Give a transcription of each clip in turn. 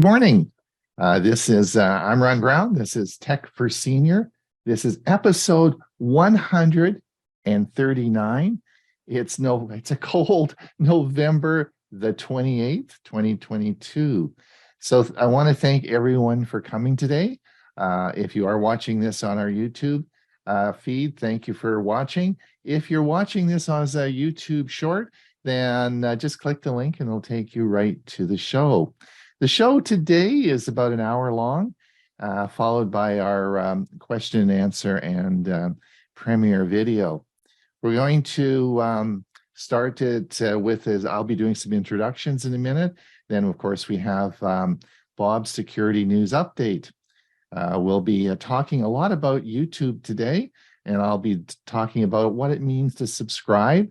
morning. I'm Ron Brown. This is Tech for Senior. This is episode 139. It's a cold November the 28th, 2022. So I want to thank everyone for coming today. If you are watching this on our YouTube feed, thank you for watching. If you're watching this as a YouTube short, then just click the link and it'll take you right to the show. The show today is about an hour long, followed by our question and answer and premiere video. We're going to start it I'll be doing some introductions in a minute. Then, of course, we have Bob's Security News Update. We'll be talking a lot about YouTube today, and I'll be talking about what it means to subscribe.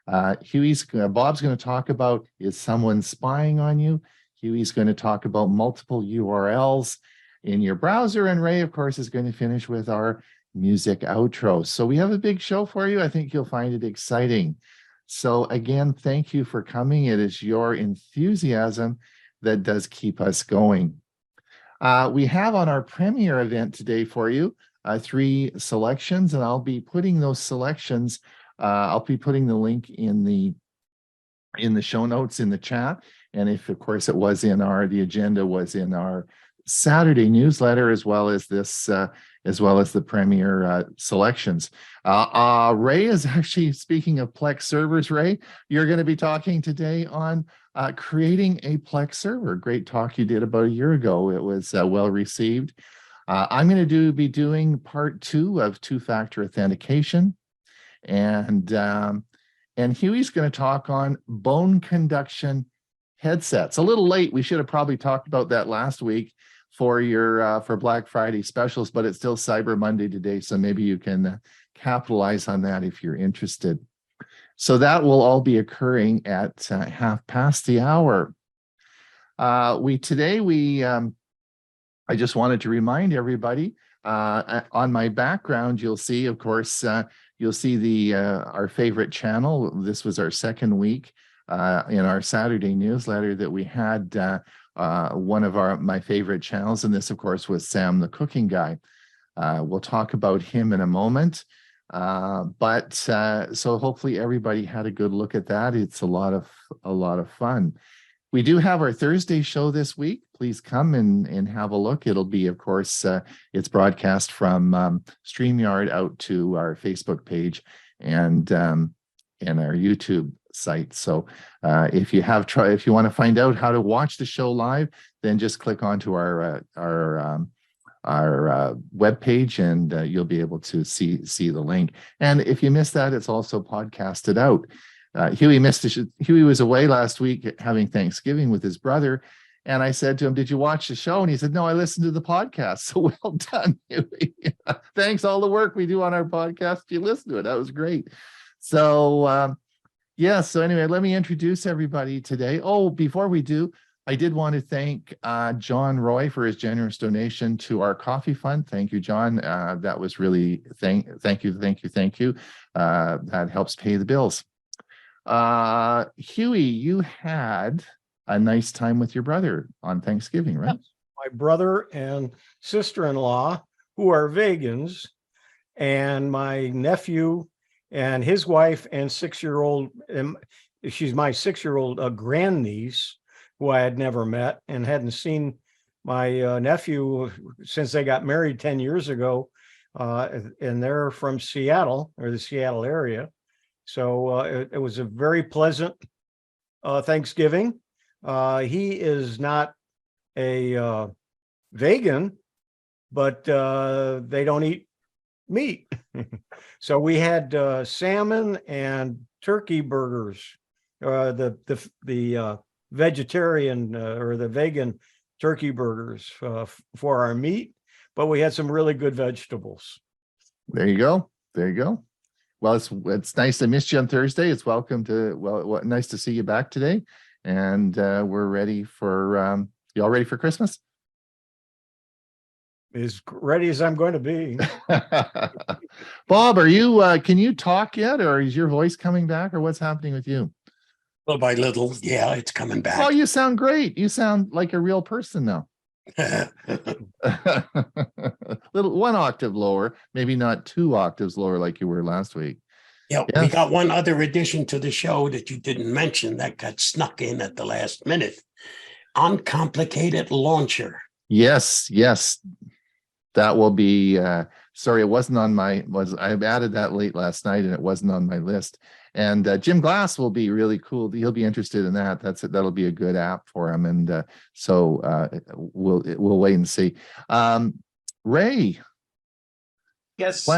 Bob's going to talk about, is someone spying on you? Hewie's going to talk about multiple URLs in your browser, and Ray, of course, is going to finish with our music outro. So we have a big show for you. I think you'll find it exciting. So again, thank you for coming. It is your enthusiasm that does keep us going. We have on our premiere event today for you 3 selections, and I'll be putting those selections. I'll be putting the link in the show notes in the chat. And if, of course, it was the agenda was in our Saturday newsletter, as well as the premiere selections. Ray is actually, speaking of Plex servers, Ray, you're going to be talking today on creating a Plex server. Great talk you did about a year ago. It was well received. I'm going to be doing part 2 of two-factor authentication, and Huey's going to talk on bone conduction headsets. A little late. We should have probably talked about that last week for Black Friday specials, but it's still Cyber Monday today, so maybe you can capitalize on that if you're interested. So that will all be occurring at 1:30. I just wanted to remind everybody, on my background, you'll see, of course, our favorite channel. This was our second week in our Saturday newsletter that we had one of my favorite channels, and this, of course, was Sam the Cooking Guy. We'll talk about him in a moment, so hopefully everybody had a good look at that. It's a lot of fun. We do have our Thursday show this week. Please come and have a look. It'll be, of course, it's broadcast from StreamYard out to our Facebook page and our YouTube site. So if you want to find out how to watch the show live, then just click onto our web page, and you'll be able to see the link. And if you missed that, it's also podcasted out. Hewie was away last week having Thanksgiving with his brother, and I said to him, "Did you watch the show?" And he said, "No, I listened to the podcast." So well done, Hewie. Thanks, all the work we do on our podcast. You listened to it. That was great. So so anyway, let me introduce everybody today. Oh, before we do, I did want to thank John Roy for his generous donation to our coffee fund. Thank you, John. That was really, thank you. That helps pay the bills. Huey, you had a nice time with your brother on Thanksgiving, right? My brother and sister-in-law, who are vegans, and my nephew and his wife and 6-year-old, she's my 6-year-old grandniece, who I had never met and hadn't seen my nephew since they got married 10 years ago. And they're from Seattle, or the Seattle area. So it was a very pleasant Thanksgiving. He is not a vegan, but they don't eat meat. So we had salmon and turkey burgers, the vegetarian or the vegan turkey burgers for our meat, but we had some really good vegetables. There you go. Well, it's nice. I missed you on Thursday. It's nice to see you back today, and we're ready for. You all ready for Christmas? As ready as I'm going to be. Bob, are you? Can you talk yet, or is your voice coming back, or what's happening with you? Little by little, yeah, it's coming Oh, back. you sound great. You sound like a real person now. Little one octave lower, maybe not 2 octaves lower like you were last week. Yeah, we got one other addition to the show that you didn't mention that got snuck in at the last minute. Uncomplicated Launcher. Yes, yes. That will be sorry, it wasn't on my I added that late last night and it wasn't on my list. And Jim Glass will be really cool. He'll be interested in that. That'll be a good app for him. And so we'll wait and see. Ray. Yes.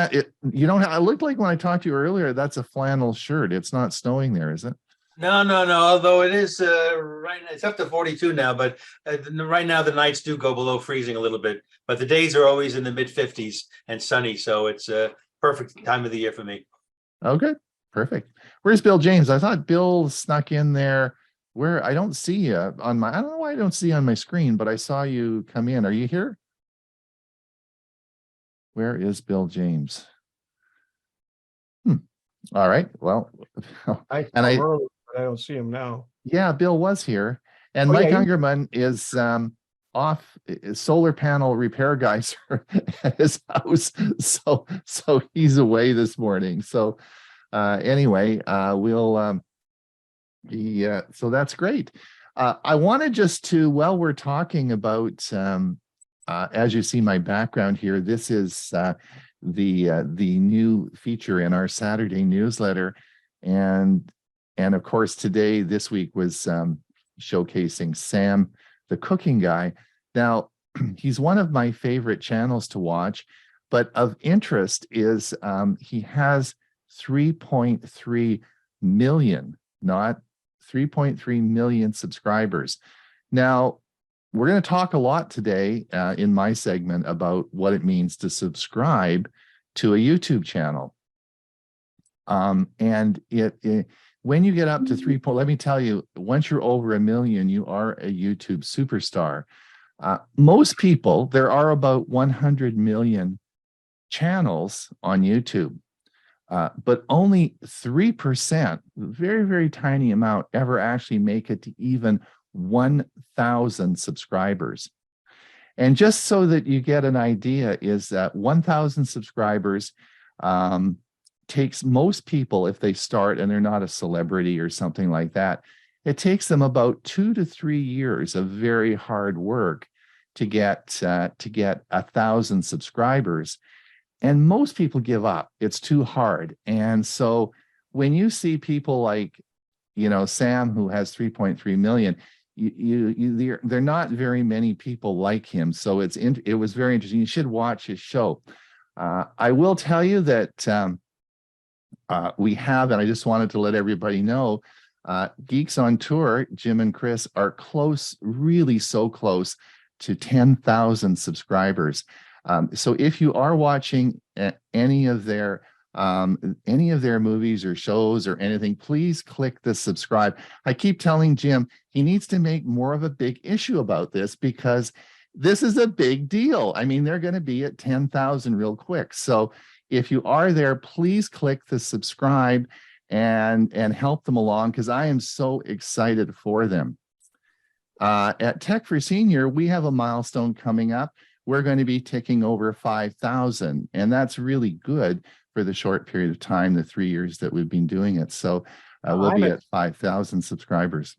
You don't have, it looked like when I talked to you earlier, that's a flannel shirt. It's not snowing there, is it? No. Although it is right now, it's up to 42 now, but right now the nights do go below freezing a little bit. But the days are always in the mid 50s and sunny, so it's a perfect time of the year for me. Okay, perfect. Where's Bill James? I thought Bill snuck in there. Where I don't see you on my. I don't know why I don't see you on my screen, but I saw you come in. Are you here? Where is Bill James? All right. Well, I don't see him now. Yeah, Bill was here, and Oh, Mike yeah, Ungerman is off solar panel repair guys at his house, so he's away this morning. So anyway, we'll so that's great. I wanted just to, while we're talking about as you see my background here, this is the new feature in our Saturday newsletter, and of course today, this week was showcasing Sam, the cooking guy. Now, he's one of my favorite channels to watch, but of interest is he has 3.3 million, not 3.3 million subscribers. Now, we're going to talk a lot today in my segment about what it means to subscribe to a YouTube channel. And when you get up to let me tell you, once you're over 1 million, you are a YouTube superstar. Most people, there are about 100 million channels on YouTube, but only 3%, very, very tiny amount, ever actually make it to even 1,000 subscribers. And just so that you get an idea, is that 1,000 subscribers takes most people, if they start and they're not a celebrity or something like that, it takes them about 2 to 3 years of very hard work to get 1,000 subscribers. And most people give up. It's too hard. And so when you see people like, Sam, who has 3.3 million, there are not very many people like him. So it was very interesting. You should watch his show. I will tell you that we have, and I just wanted to let everybody know, Geeks on Tour, Jim and Chris, are close, really so close to 10,000 subscribers. So if you are watching any of their movies or shows or anything, please click the subscribe. I keep telling Jim he needs to make more of a big issue about this, because this is a big deal. I mean, they're going to be at 10,000 real quick. So if you are there, please click the subscribe and help them along, because I am so excited for them. At Tech for Senior, we have a milestone coming up. We're going to be ticking over 5,000, and that's really good for the short period of time, the 3 years that we've been doing it. So we'll be at 5,000 subscribers.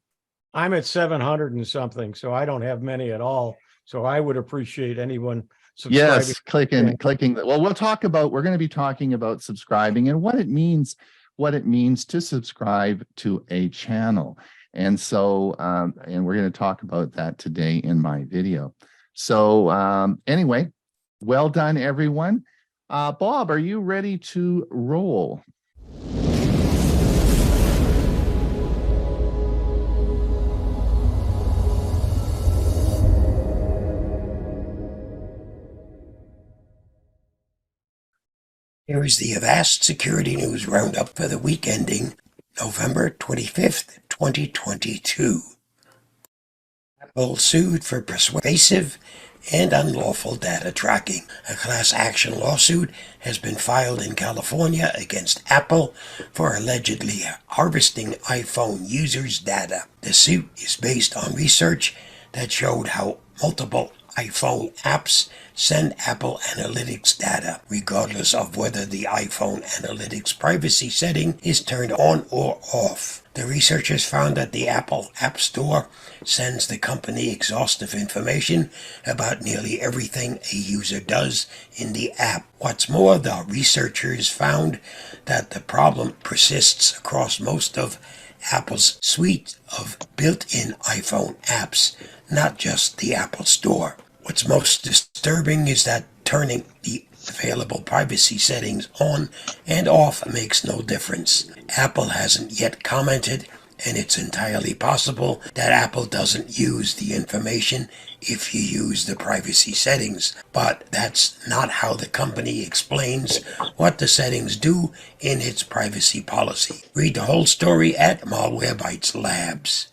I'm at 700 and something, so I don't have many at all. So I would appreciate anyone subscribing. Yes, clicking. Well, we're going to be talking about subscribing and what it means to subscribe to a channel. And so, and we're going to talk about that today in my video. So anyway, well done, everyone. Bob, are you ready to roll? Here is the Avast Security News Roundup for the week ending November 25th, 2022. Apple sued for pervasive and unlawful data tracking. A class action lawsuit has been filed in California against Apple for allegedly harvesting iPhone users' data. The suit is based on research that showed how multiple iPhone apps send Apple Analytics data, regardless of whether the iPhone Analytics privacy setting is turned on or off. The researchers found that the Apple App Store sends the company exhaustive information about nearly everything a user does in the app. What's more, the researchers found that the problem persists across most of Apple's suite of built-in iPhone apps, not just the Apple Store. What's most disturbing is that turning the available privacy settings on and off makes no difference. Apple hasn't yet commented, and it's entirely possible that Apple doesn't use the information if you use the privacy settings, but that's not how the company explains what the settings do in its privacy policy. Read the whole story at Malwarebytes Labs.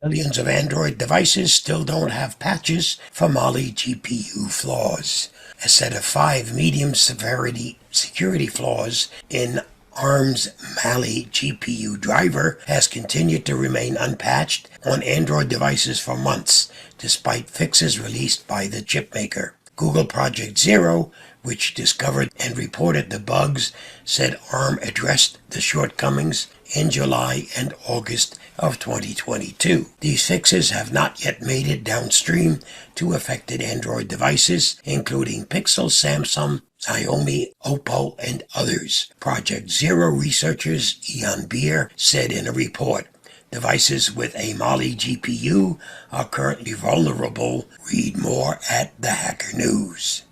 Millions of Android devices still don't have patches for Mali GPU flaws. A set of 5 medium severity security flaws in ARM's Mali GPU driver has continued to remain unpatched on Android devices for months, despite fixes released by the chipmaker. Google Project Zero, which discovered and reported the bugs, said ARM addressed the shortcomings in July and August of 2022. These fixes have not yet made it downstream to affected Android devices, including Pixel, Samsung, Xiaomi, Oppo, and others. Project Zero researchers Ian Beer said in a report, devices with a Mali GPU are currently vulnerable. Read more at the Hacker News.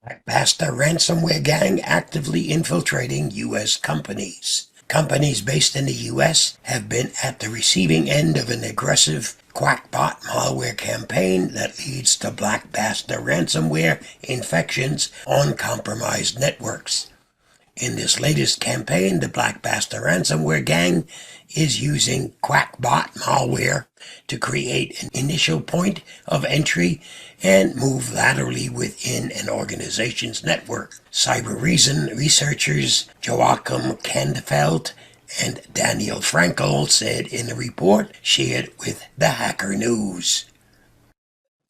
Blackbuster ransomware gang actively infiltrating U.S. companies. Companies based in the U.S. have been at the receiving end of an aggressive Quackbot malware campaign that leads to Blackbuster ransomware infections on compromised networks. In this latest campaign, the Blackbuster ransomware gang is using Quackbot malware to create an initial point of entry and move laterally within an organization's network. Cyber Reason researchers Joachim Kandefeld and Daniel Frankel said in a report shared with the Hacker News.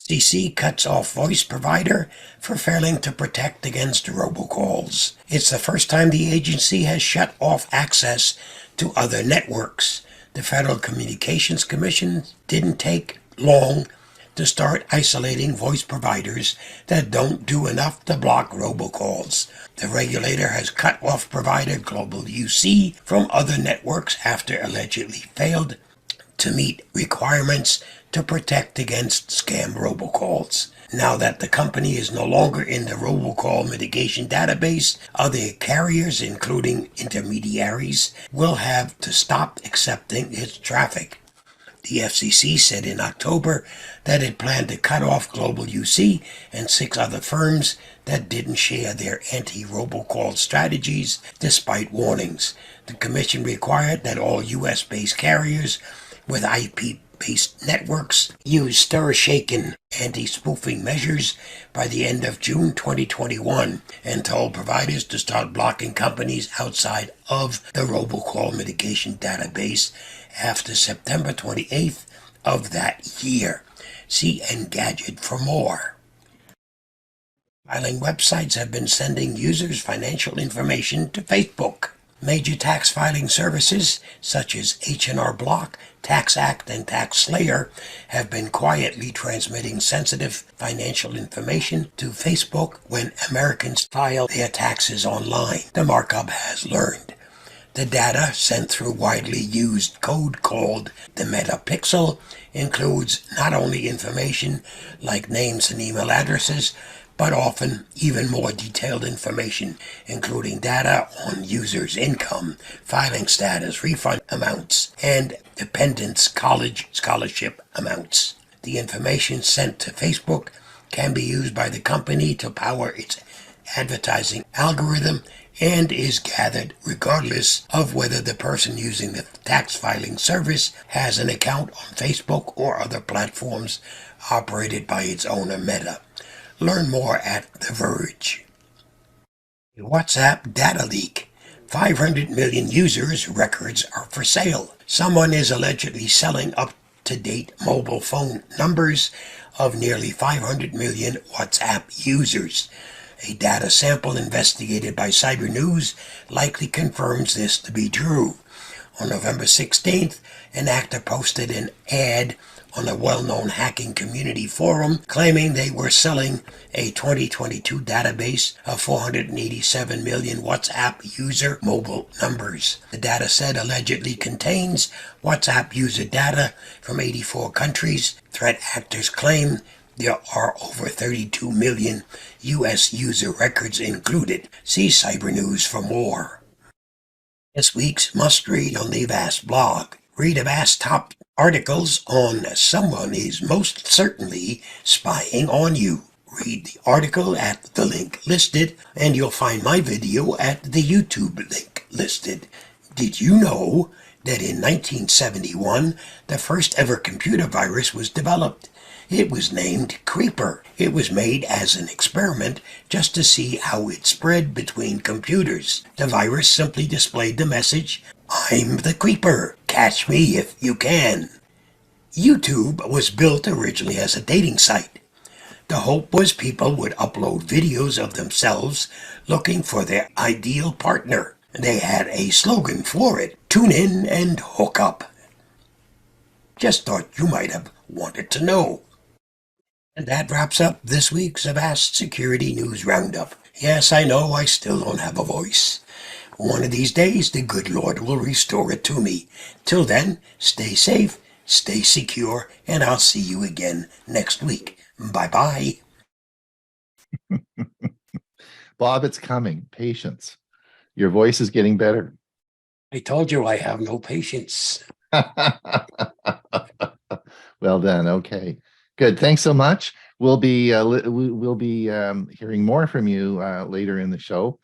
FCC cuts off voice provider for failing to protect against robocalls. It's the first time the agency has shut off access to other networks. The Federal Communications Commission didn't take long to start isolating voice providers that don't do enough to block robocalls. The regulator has cut off provider Global UC from other networks after allegedly failed to meet requirements to protect against scam robocalls. Now that the company is no longer in the robocall mitigation database, other carriers, including intermediaries, will have to stop accepting its traffic. The FCC said in October that it planned to cut off Global UC and 6 other firms that didn't share their anti-robocall strategies despite warnings. The commission required that all U.S.-based carriers with IP-based networks use shaken anti-spoofing measures by the end of June 2021 and told providers to start blocking companies outside of the robocall mitigation database after September 28th of that year. See Engadget for more. Filing websites have been sending users financial information to Facebook. Major tax filing services such as H&R Block, TaxAct, and TaxSlayer have been quietly transmitting sensitive financial information to Facebook when Americans file their taxes online, the markup has learned. The data sent through widely used code called the metapixel includes not only information like names and email addresses, but often even more detailed information, including data on users' income, filing status, refund amounts, and dependents' college scholarship amounts. The information sent to Facebook can be used by the company to power its advertising algorithm and is gathered regardless of whether the person using the tax filing service has an account on Facebook or other platforms operated by its owner Meta. Learn more at The Verge. WhatsApp data leak. 500 million users' records are for sale. Someone is allegedly selling up-to-date mobile phone numbers of nearly 500 million WhatsApp users. A data sample investigated by Cyber News likely confirms this to be true. On November 16th, an actor posted an ad on a well-known hacking community forum claiming they were selling a 2022 database of 487 million WhatsApp user mobile numbers. The data set allegedly contains WhatsApp user data from 84 countries. Threat actors claim there are over 32 million U.S. user records included. See Cyber News for more. This week's must-read on the Avast blog. Read Avast top articles on someone is most certainly spying on you. Read the article at the link listed, and you'll find my video at the YouTube link listed. Did you know that in 1971, the first ever computer virus was developed? It was named Creeper. It was made as an experiment just to see how it spread between computers. The virus simply displayed the message, "I'm the Creeper. Catch me if you can." YouTube was built originally as a dating site. The hope was people would upload videos of themselves looking for their ideal partner. They had a slogan for it: "Tune in and hook up." Just thought you might have wanted to know. And that wraps up this week's Avast Security News Roundup. Yes, I know I still don't have a voice. One of these days, the good Lord will restore it to me. Till then, stay safe, stay secure, and I'll see you again next week. Bye-bye. Bob, it's coming. Patience. Your voice is getting better. I told you I have no patience. Well done. Okay. Good. Thanks so much. We'll be hearing more from you later in the show.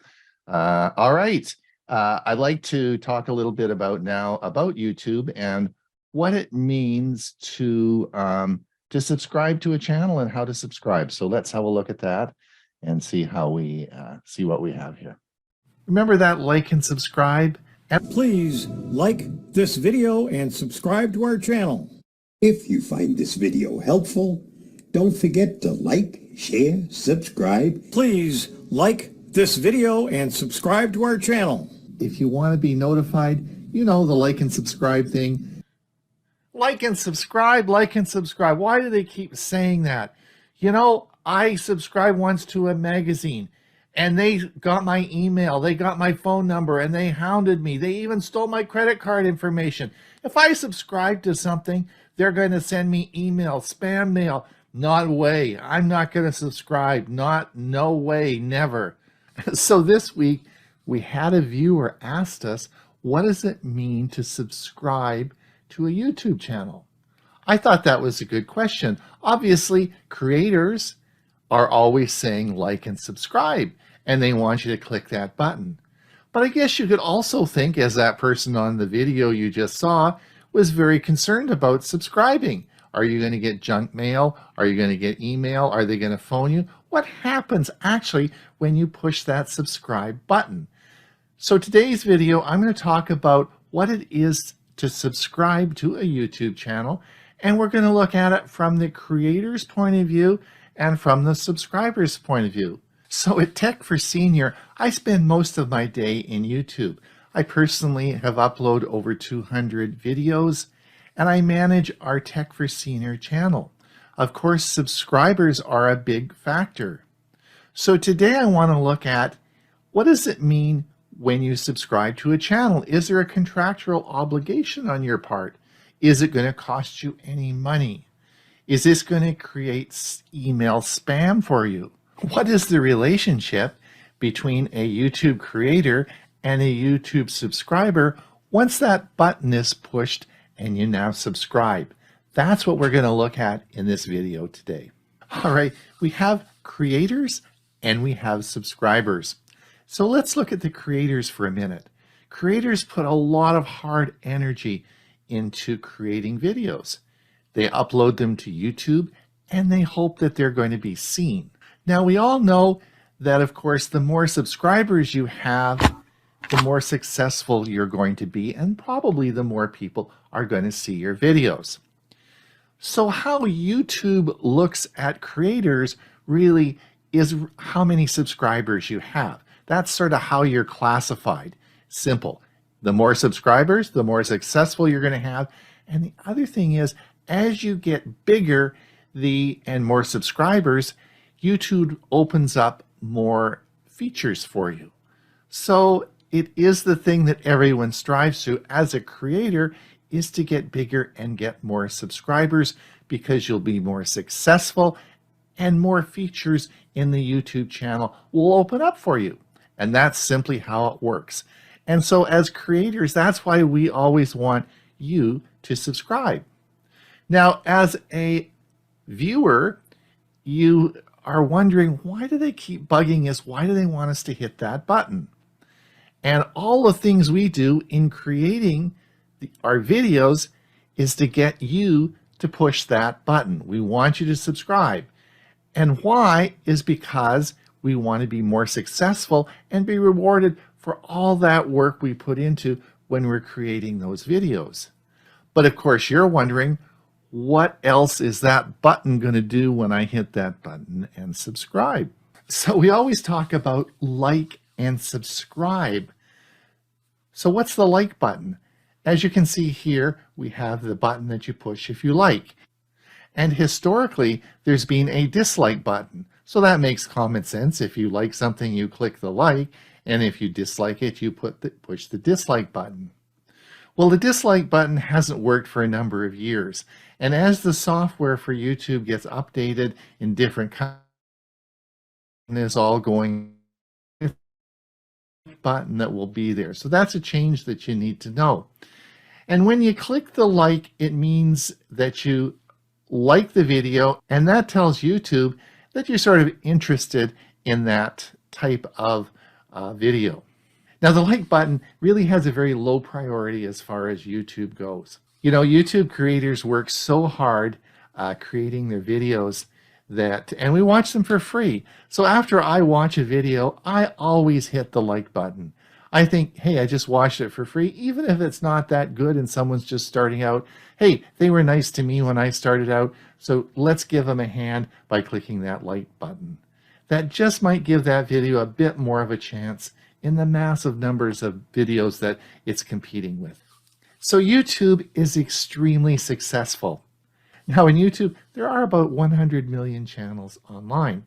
All right. I'd like to talk a little bit about YouTube and what it means to subscribe to a channel and how to subscribe. So let's have a look at that and see how we see what we have here. Remember that like and subscribe. And please like this video and subscribe to our channel. If you find this video helpful, don't forget to like, share, subscribe. Please like this video and subscribe to our channel. If you want to be notified, you know, the like and subscribe thing. Like and subscribe, like and subscribe. Why do they keep saying that? You know, I subscribed once to a magazine and they got my email, they got my phone number, and they hounded me. They even stole my credit card information. If I subscribe to something, they're going to send me email, spam mail. Not way. I'm not going to subscribe. No way, never. So this week, we had a viewer asked us, what does it mean to subscribe to a YouTube channel? I thought that was a good question. Obviously, creators are always saying like and subscribe, and they want you to click that button. But I guess you could also think, as that person on the video you just saw was very concerned about subscribing. Are you going to get junk mail? Are you going to get email? Are they going to phone you? What happens actually when you push that subscribe button? So today's video, I'm going to talk about what it is to subscribe to a YouTube channel, and we're going to look at it from the creator's point of view and from the subscriber's point of view. So at Tech for Senior, I spend most of my day in YouTube. I personally have uploaded over 200 videos, and I manage our Tech for Senior channel. Of course, subscribers are a big factor. So today I want to look at, what does it mean when you subscribe to a channel? Is there a contractual obligation on your part? Is it going to cost you any money? Is this going to create email spam for you? What is the relationship between a YouTube creator and a YouTube subscriber once that button is pushed and you now subscribe? That's what we're going to look at in this video today. All right, we have creators and we have subscribers. So let's look at the creators for a minute. Creators put a lot of hard energy into creating videos. They upload them to YouTube and they hope that they're going to be seen. Now, we all know that, of course, the more subscribers you have, the more successful you're going to be, and probably the more people are going to see your videos. So how YouTube looks at creators really is how many subscribers you have. That's sort of how you're classified. Simple. The more subscribers, the more successful you're going to have. And the other thing is, as you get bigger and more subscribers, YouTube opens up more features for you. So it is the thing that everyone strives to as a creator, is to get bigger and get more subscribers, because you'll be more successful and more features in the YouTube channel will open up for you. And that's simply how it works. And so as creators, that's why we always want you to subscribe. Now, as a viewer, you are wondering, why do they keep bugging us? Why do they want us to hit that button? And all the things we do in creating our videos is to get you to push that button. We want you to subscribe. And why is because we want to be more successful and be rewarded for all that work we put into when we're creating those videos. But of course, you're wondering, what else is that button going to do when I hit that button and subscribe? So we always talk about like and subscribe. So what's the like button? As you can see here, we have the button that you push if you like. And historically, there's been a dislike button. So that makes common sense. If you like something, you click the like, and if you dislike it, you push the dislike button. Well, the dislike button hasn't worked for a number of years. And as the software for YouTube gets updated in different countries, is all going button that will be there. So that's a change that you need to know. And when you click the like, it means that you like the video, and that tells YouTube that you're sort of interested in that type of video. Now, the like button really has a very low priority as far as YouTube goes. You know, YouTube creators work so hard creating their videos and we watch them for free. So after I watch a video, I always hit the like button. I think, hey, I just watched it for free, even if it's not that good and someone's just starting out. Hey, they were nice to me when I started out, so let's give them a hand by clicking that like button. That just might give that video a bit more of a chance in the massive numbers of videos that it's competing with. So YouTube is extremely successful. Now in YouTube, there are about 100 million channels online.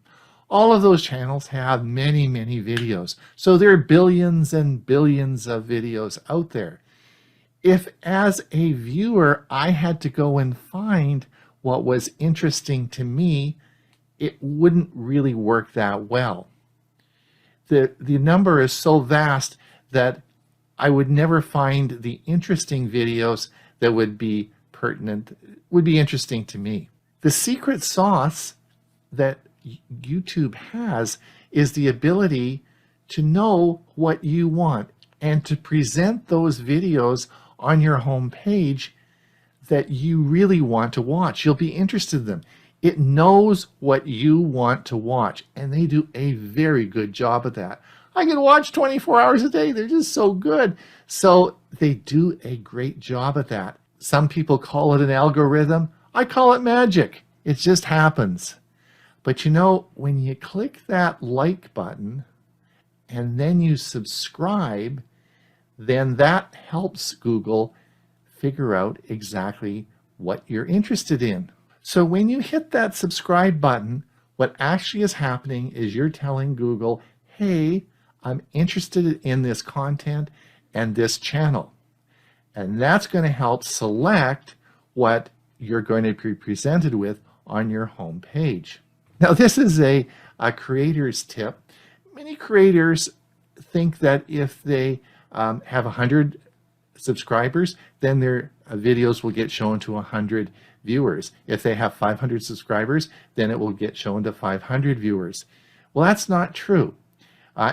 All of those channels have many, many videos. So there are billions and billions of videos out there. If as a viewer, I had to go and find what was interesting to me, it wouldn't really work that well. The number is so vast that I would never find the interesting videos that would be pertinent, would be interesting to me. The secret sauce that YouTube has is the ability to know what you want and to present those videos on your home page that you really want to watch. You'll be interested in them. It knows what you want to watch, and they do a very good job of that. I can watch 24 hours a day. They're just so good. So they do a great job at that. Some people call it an algorithm. I call it magic. It just happens. But you know, when you click that like button and then you subscribe, then that helps Google figure out exactly what you're interested in. So when you hit that subscribe button, what actually is happening is you're telling Google, hey, I'm interested in this content and this channel. And that's going to help select what you're going to be presented with on your home page. Now, this is a creator's tip. Many creators think that if they have 100 subscribers, then their videos will get shown to 100 viewers. If they have 500 subscribers, then it will get shown to 500 viewers. Well, that's not true.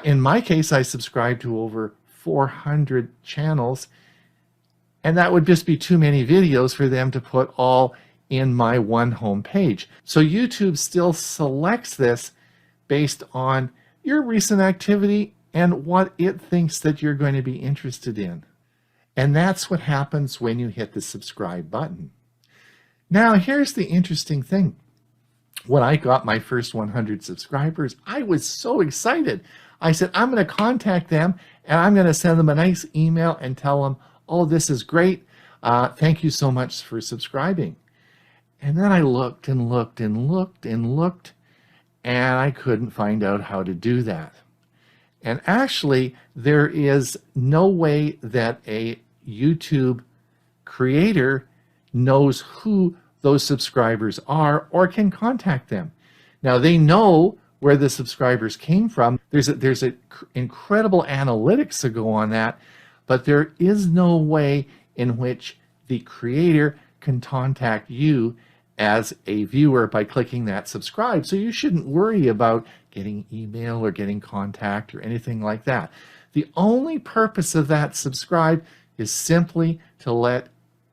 In my case, I subscribe to over 400 channels, and that would just be too many videos for them to put all in my one home page. So YouTube still selects this based on your recent activity and what it thinks that you're going to be interested in. And that's what happens when you hit the subscribe button. Now, here's the interesting thing. When I got my first 100 subscribers, I was so excited. I said, I'm going to contact them and I'm going to send them a nice email and tell them, oh, this is great. Thank you so much for subscribing. And then I looked and looked and looked and looked, and I couldn't find out how to do that. And actually, there is no way that a YouTube creator knows who those subscribers are or can contact them. Now, they know where the subscribers came from. There's a incredible analytics to go on that, but there is no way in which the creator can contact you as a viewer by clicking that subscribe. So you shouldn't worry about getting email or getting contact or anything like that. The only purpose of that subscribe is simply to let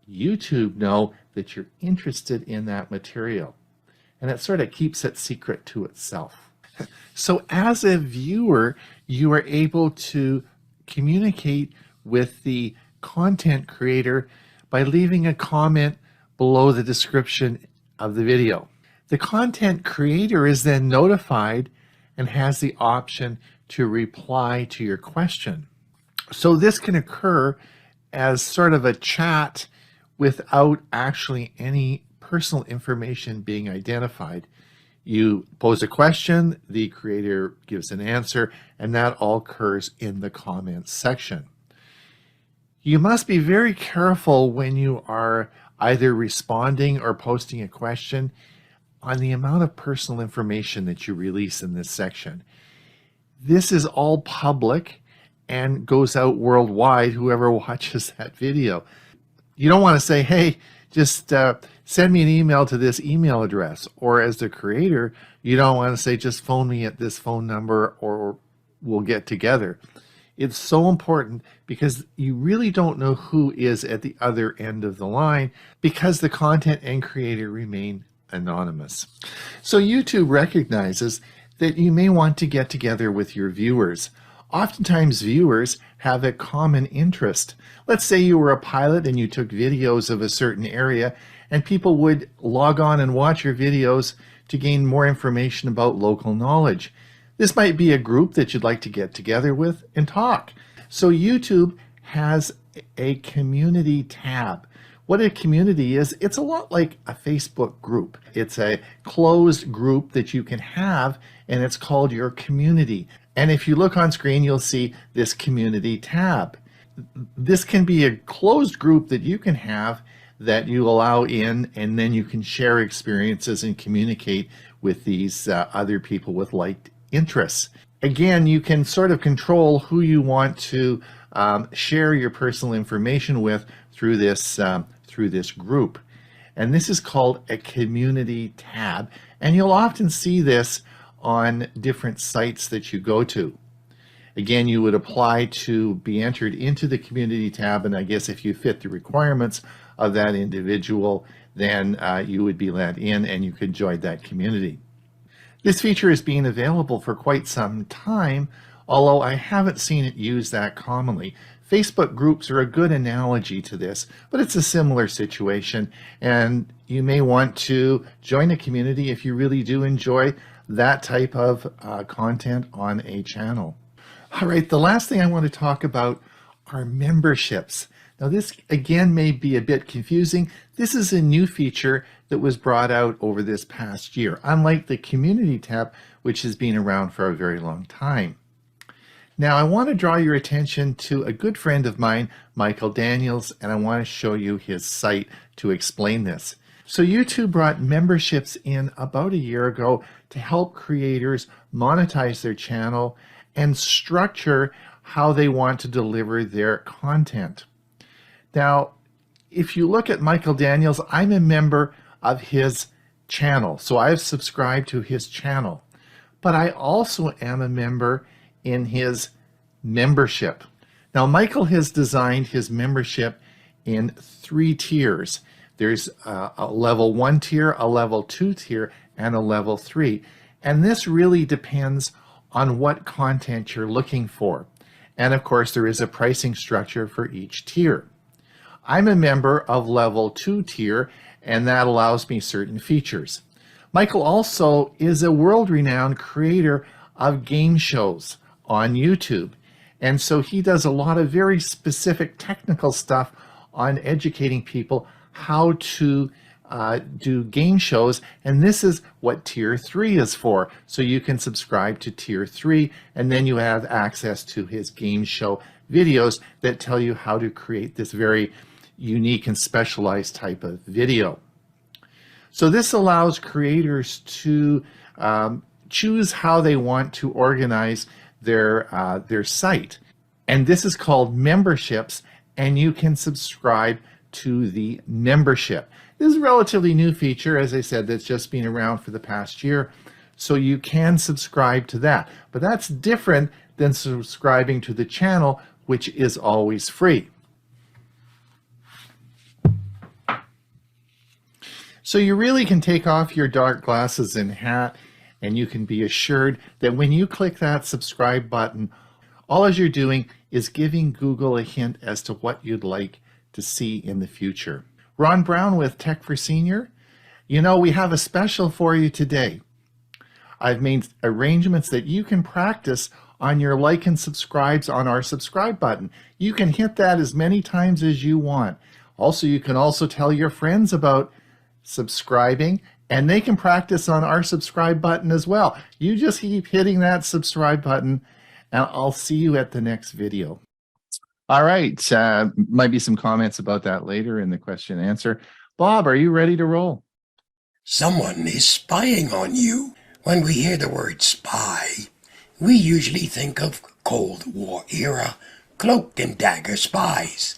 YouTube know that you're interested in that material. And it sort of keeps it secret to itself. So as a viewer, you are able to communicate with the content creator by leaving a comment below the description of the video. The content creator is then notified and has the option to reply to your question. So this can occur as sort of a chat without actually any personal information being identified. You pose a question, the creator gives an answer, and that all occurs in the comments section. You must be very careful when you are either responding or posting a question on the amount of personal information that you release in this section. This is all public and goes out worldwide, whoever watches that video. You don't want to say, hey, just send me an email to this email address. Or as the creator, you don't want to say, just phone me at this phone number or we'll get together. It's so important because you really don't know who is at the other end of the line because the content and creator remain anonymous. So YouTube recognizes that you may want to get together with your viewers. Oftentimes viewers have a common interest. Let's say you were a pilot and you took videos of a certain area, and people would log on and watch your videos to gain more information about local knowledge. This might be a group that you'd like to get together with and talk. So YouTube has a community tab. What a community is, it's a lot like a Facebook group. It's a closed group that you can have, and it's called your community. And if you look on screen, you'll see this community tab. This can be a closed group that you can have that you allow in, and then you can share experiences and communicate with these other people with like interests. Again, you can sort of control who you want to share your personal information with through this group. And this is called a community tab. And you'll often see this on different sites that you go to. Again, you would apply to be entered into the community tab, and I guess if you fit the requirements of that individual, then you would be let in and you could join that community. This feature has been available for quite some time, although I haven't seen it used that commonly. Facebook groups are a good analogy to this, but it's a similar situation, and you may want to join a community if you really do enjoy that type of content on a channel. All right, the last thing I want to talk about are memberships. Now this again may be a bit confusing. This is a new feature that was brought out over this past year, unlike the community tab, which has been around for a very long time. Now I want to draw your attention to a good friend of mine, Michael Daniels, and I want to show you his site to explain this. So YouTube brought memberships in about a year ago to help creators monetize their channel and structure how they want to deliver their content. Now, if you look at Michael Daniels, I'm a member of his channel, so I've subscribed to his channel. But I also am a member in his membership. Now, Michael has designed his membership in 3 tiers. There's a level 1 tier, a level 2 tier, and a level 3. And this really depends on what content you're looking for. And of course, there is a pricing structure for each tier. I'm a member of level 2 tier, and that allows me certain features. Michael also is a world-renowned creator of game shows on YouTube. And so he does a lot of very specific technical stuff on educating people how to do game shows. And this is what Tier 3 is for. So you can subscribe to Tier 3, and then you have access to his game show videos that tell you how to create this very unique and specialized type of video. So this allows creators to choose how they want to organize their site. And this is called memberships, and you can subscribe to the membership. This is a relatively new feature, as I said, that's just been around for the past year. So you can subscribe to that. But that's different than subscribing to the channel, which is always free. So you really can take off your dark glasses and hat, and you can be assured that when you click that subscribe button, all you're doing is giving Google a hint as to what you'd like to see in the future. Ron Brown with Tech for Senior. You know, we have a special for you today. I've made arrangements that you can practice on your like and subscribes on our subscribe button. You can hit that as many times as you want. Also, you can also tell your friends about subscribing, and they can practice on our subscribe button as well. You just keep hitting that subscribe button, and I'll see you at the next video. All right, might be some comments about that later in the question and answer. Bob, are you ready to roll? Someone is spying on you. When we hear the word spy, we usually think of Cold War era cloak and dagger spies.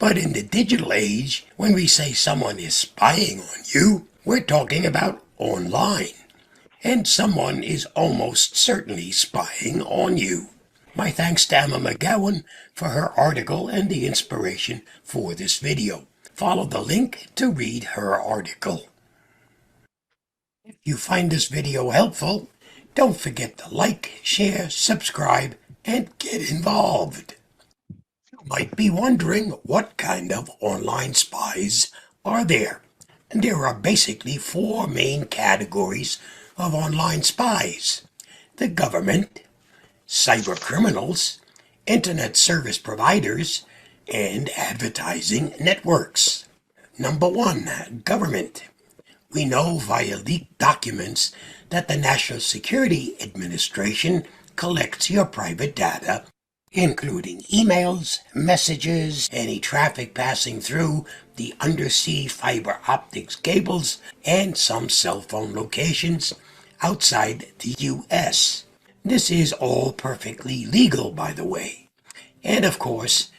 But in the digital age, when we say someone is spying on you, we're talking about online. And someone is almost certainly spying on you. My thanks to Emma McGowan for her article and the inspiration for this video. Follow the link to read her article. If you find this video helpful, don't forget to like, share, subscribe, and get involved. You might be wondering what kind of online spies are there. And there are basically 4 main categories of online spies: the government, cyber criminals, internet service providers, and advertising networks. Number 1, government. We know via leaked documents that the National Security Administration collects your private data, including emails, messages, any traffic passing through the undersea fiber optics cables, and some cell phone locations outside the U.S. This is all perfectly legal, by the way. And of course,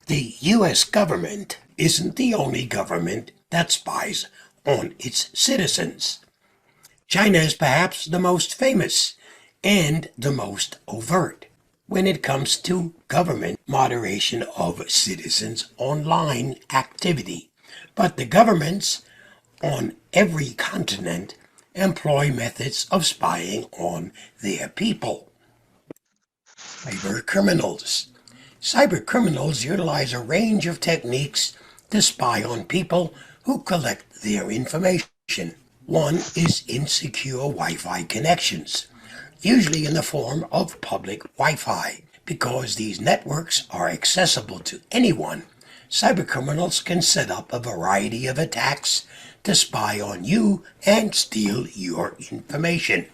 the U.S. government isn't the only government that spies on its citizens. China is perhaps the most famous and the most overt when it comes to government moderation of citizens' online activity. But the governments on every continent employ methods of spying on their people. Cyber criminals. Cyber criminals utilize a range of techniques to spy on people who collect their information. One is insecure Wi-Fi connections, usually in the form of public Wi-Fi. Because these networks are accessible to anyone, cybercriminals can set up a variety of attacks to spy on you and steal your information.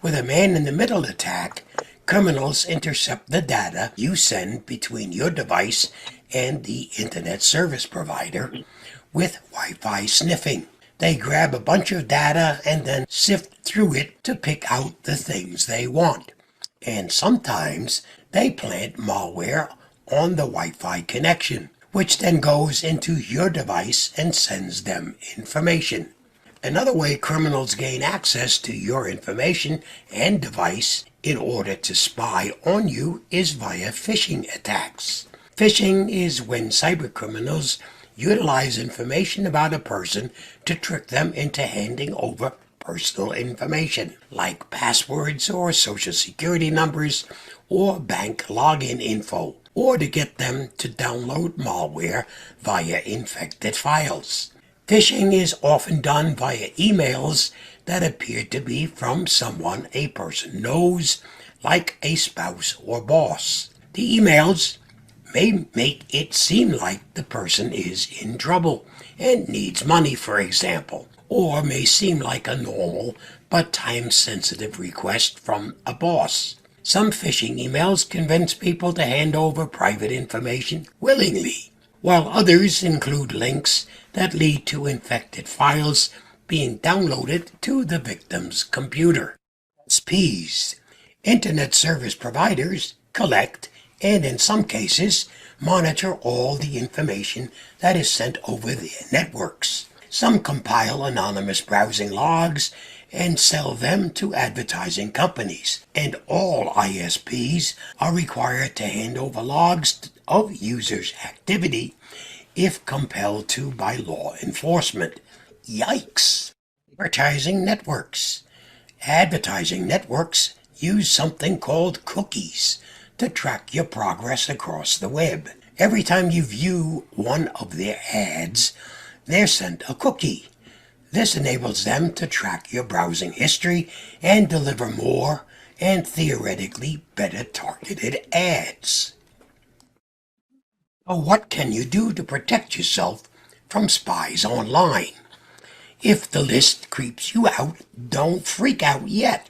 With a man-in-the-middle attack, criminals intercept the data you send between your device and the internet service provider with Wi-Fi sniffing. They grab a bunch of data and then sift through it to pick out the things they want. And sometimes they plant malware on the Wi-Fi connection, which then goes into your device and sends them information. Another way criminals gain access to your information and device in order to spy on you is via phishing attacks. Phishing is when cybercriminals utilize information about a person to trick them into handing over personal information like passwords or social security numbers or bank login info, or to get them to download malware via infected files. Phishing is often done via emails that appear to be from someone a person knows, like a spouse or boss. The emails may make it seem like the person is in trouble and needs money, for example, or may seem like a normal but time-sensitive request from a boss. Some phishing emails convince people to hand over private information willingly, while others include links that lead to infected files being downloaded to the victim's computer. ISPs, Internet Service Providers, collect and in some cases monitor all the information that is sent over their networks. Some compile anonymous browsing logs and sell them to advertising companies, and all ISPs are required to hand over logs of users' activity if compelled to by law enforcement. Yikes! Advertising networks. Advertising networks use something called cookies to track your progress across the web. Every time you view one of their ads, they're sent a cookie. This enables them to track your browsing history and deliver more and theoretically better targeted ads. So what can you do to protect yourself from spies online? If the list creeps you out, don't freak out yet.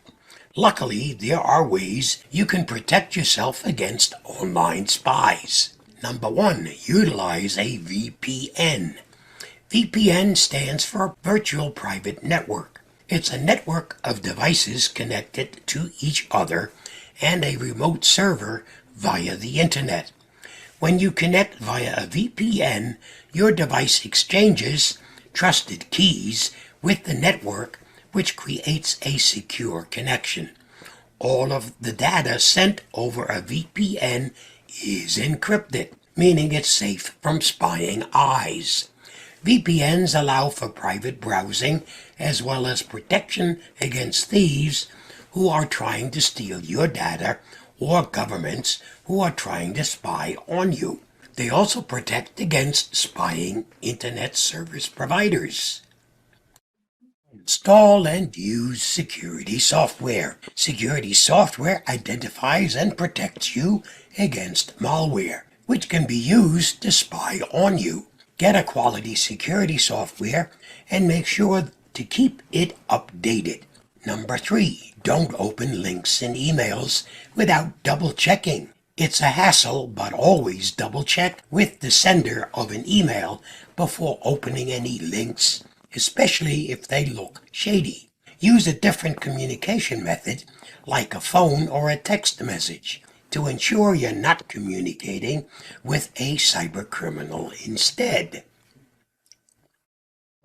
Luckily, there are ways you can protect yourself against online spies. Number 1, utilize a VPN. VPN stands for Virtual Private Network. It's a network of devices connected to each other and a remote server via the internet. When you connect via a VPN, your device exchanges trusted keys with the network, which creates a secure connection. All of the data sent over a VPN is encrypted, meaning it's safe from spying eyes. VPNs allow for private browsing as well as protection against thieves who are trying to steal your data or governments who are trying to spy on you. They also protect against spying internet service providers. Install and use security software. Security software identifies and protects you against malware, which can be used to spy on you. Get a quality security software and make sure to keep it updated. Number 3, don't open links in emails without double checking. It's a hassle, but always double check with the sender of an email before opening any links, especially if they look shady. Use a different communication method, like a phone or a text message, to ensure you're not communicating with a cybercriminal instead.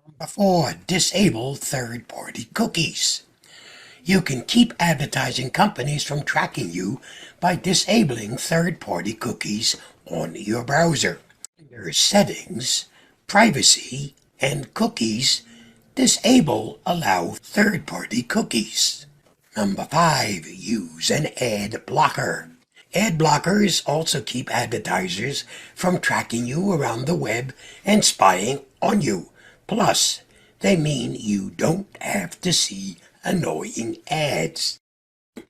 Number 4, disable third-party cookies. You can keep advertising companies from tracking you by disabling third-party cookies on your browser. Under Settings, Privacy, and Cookies, disable Allow third-party cookies. Number 5, use an ad blocker. Ad blockers also keep advertisers from tracking you around the web and spying on you. Plus, they mean you don't have to see annoying ads.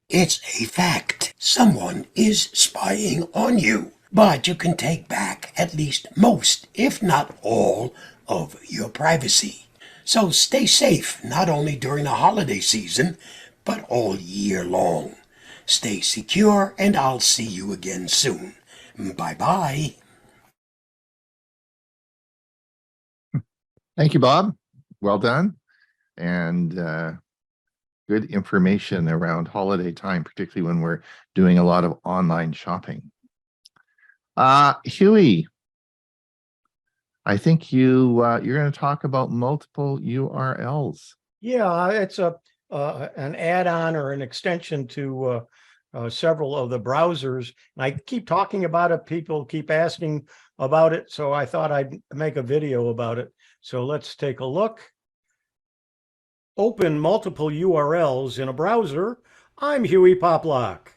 It's a fact. Someone is spying on you, but you can take back at least most, if not all, of your privacy. So stay safe, not only during the holiday season, but all year long. Stay secure, and I'll see you again soon. Bye-bye. Thank you, Bob. Well done. And good information around holiday time, particularly when we're doing a lot of online shopping. Hewie, I think you're going to talk about multiple URLs. Yeah, it's an add-on or an extension to several of the browsers. And I keep talking about it. People keep asking about it. So I thought I'd make a video about it. So let's take a look. Open multiple URLs in a browser. I'm Hewie Poplock.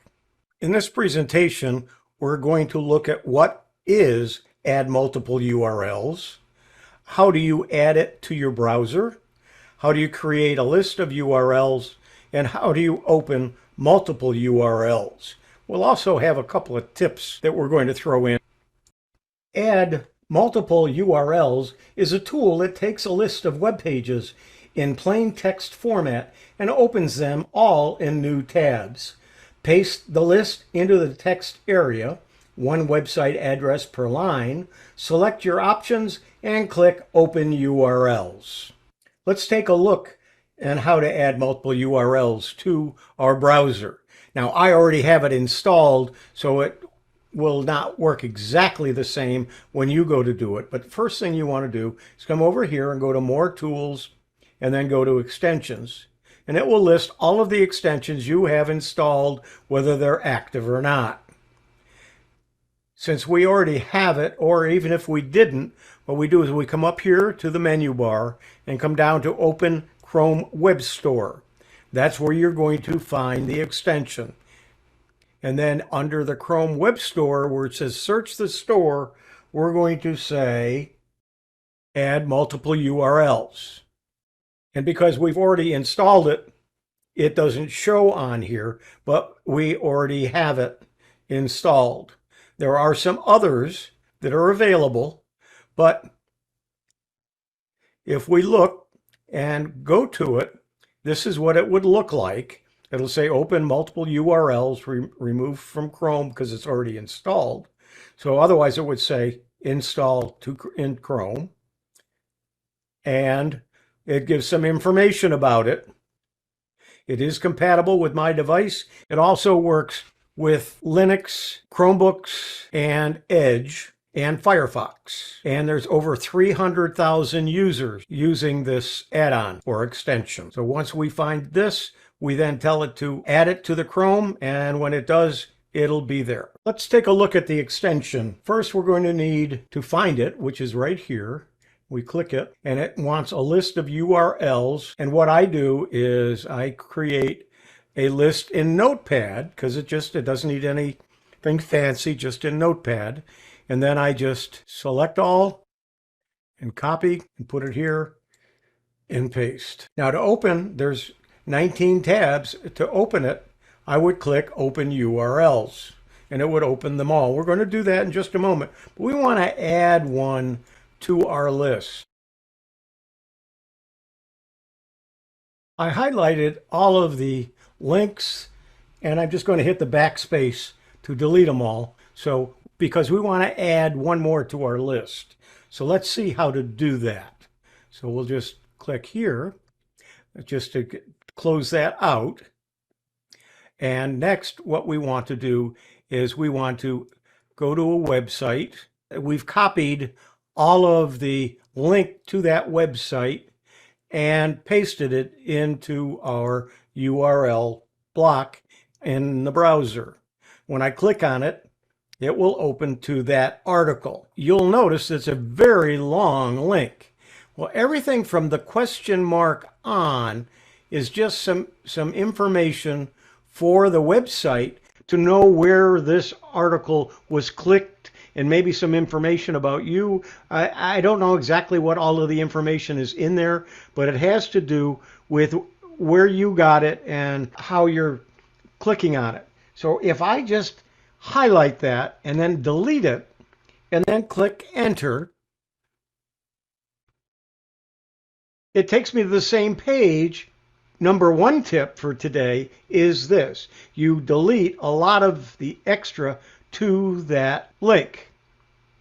In this presentation, we're going to look at what is add multiple URLs. How do you add it to your browser? How do you create a list of URLs? And how do you open multiple URLs? We'll also have a couple of tips that we're going to throw in. Add multiple URLs is a tool that takes a list of web pages in plain text format and opens them all in new tabs. Paste the list into the text area, one website address per line, select your options, and click Open URLs. Let's take a look at how to add multiple URLs to our browser. Now, I already have it installed, so it will not work exactly the same when you go to do it. But the first thing you want to do is come over here and go to More Tools, and then go to Extensions. And it will list all of the extensions you have installed, whether they're active or not. Since we already have it, or even if we didn't, what we do is we come up here to the menu bar and come down to Open Chrome Web Store. That's where you're going to find the extension. And then under the Chrome Web Store, where it says Search the Store, we're going to say Add Multiple URLs. And because we've already installed it, it doesn't show on here, but we already have it installed. There are some others that are available, but if we look and go to it, this is what it would look like. It'll say open multiple URLs, remove from Chrome because it's already installed. So otherwise it would say install in Chrome. And it gives some information about it. It is compatible with my device. It also works with Linux, Chromebooks, and Edge, and Firefox. And there's over 300,000 users using this add-on or extension. So once we find this, we then tell it to add it to the Chrome, and when it does, it'll be there. Let's take a look at the extension. First, we're going to need to find it, which is right here. We click it, and it wants a list of URLs. And what I do is I create a list in Notepad, because it doesn't need anything fancy, just in Notepad. And then I just select all and copy and put it here and paste. Now to open, there's 19 tabs. To open it, I would click Open URLs, and it would open them all. We're going to do that in just a moment. But we want to add one to our list. I highlighted all of the links, and I'm just going to hit the backspace to delete them all. So because we want to add one more to our list. So let's see how to do that. So we'll just click here just to close that out. And next, what we want to do is we want to go to a website. We've copied all of the link to that website and pasted it into our URL block in the browser. When I click on it, it will open to that article. You'll notice it's a very long link. Well, everything from the question mark on is just some information for the website to know where this article was clicked, and maybe some information about you. I don't know exactly what all of the information is in there, but it has to do with where you got it and how you're clicking on it. So if I just highlight that and then delete it and then click enter, it takes me to the same page. Number one tip for today is this: you delete a lot of the extra to that link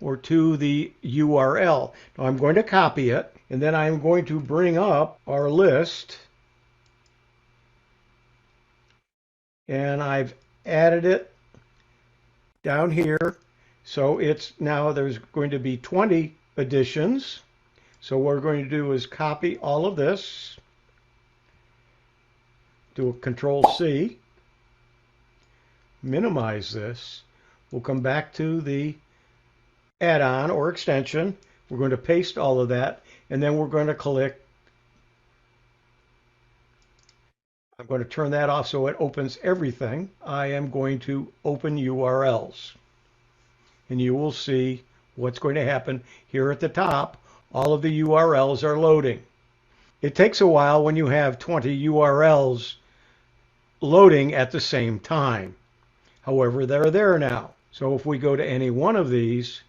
or to the URL. Now I'm going to copy it, and then I'm going to bring up our list, and I've added it down here. So it's now there's going to be 20 editions. So what we're going to do is copy all of this, do a Control C, minimize this. We'll come back to the add-on or extension. We're going to paste all of that, and then we're going to click. I'm going to turn that off so it opens everything. I am going to open URLs, and you will see what's going to happen here at the top. All of the URLs are loading. It takes a while when you have 20 URLs loading at the same time. However, they're there now. So if we go to any one of these,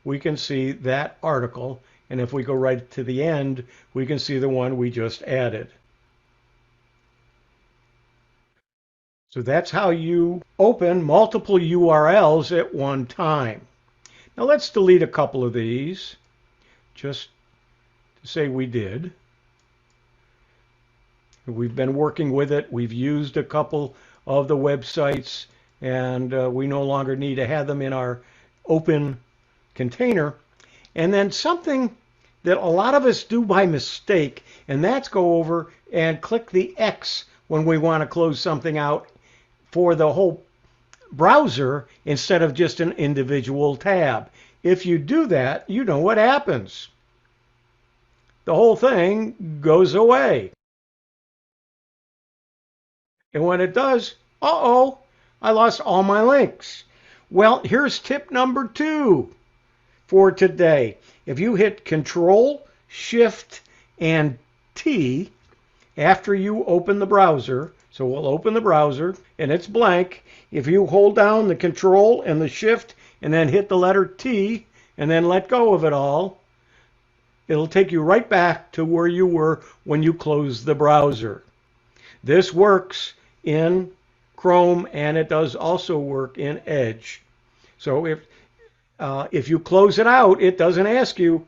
we can see that article. And if we go right to the end, we can see the one we just added. So that's how you open multiple URLs at one time. Now let's delete a couple of these, just to say we did. We've been working with it. We've used a couple of the websites, and we no longer need to have them in our open container. And then something that a lot of us do by mistake, and that's go over and click the X when we want to close something out for the whole browser instead of just an individual tab. If you do that, you know what happens. The whole thing goes away. And when it does, uh-oh, I lost all my links. Well, here's tip number 2 for today. If you hit Control, Shift, and T after you open the browser, so we'll open the browser and it's blank. If you hold down the Control and the Shift and then hit the letter T and then let go of it all, it'll take you right back to where you were when you closed the browser. This works in Chrome, and it does also work in Edge. So if you close it out, it doesn't ask you,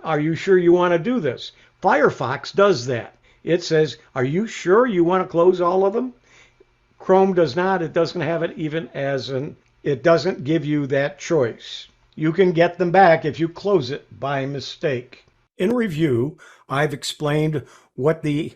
are you sure you want to do this? Firefox does that. It says, are you sure you want to close all of them? Chrome does not. It doesn't have it even as it doesn't give you that choice. You can get them back if you close it by mistake. In review, I've explained what the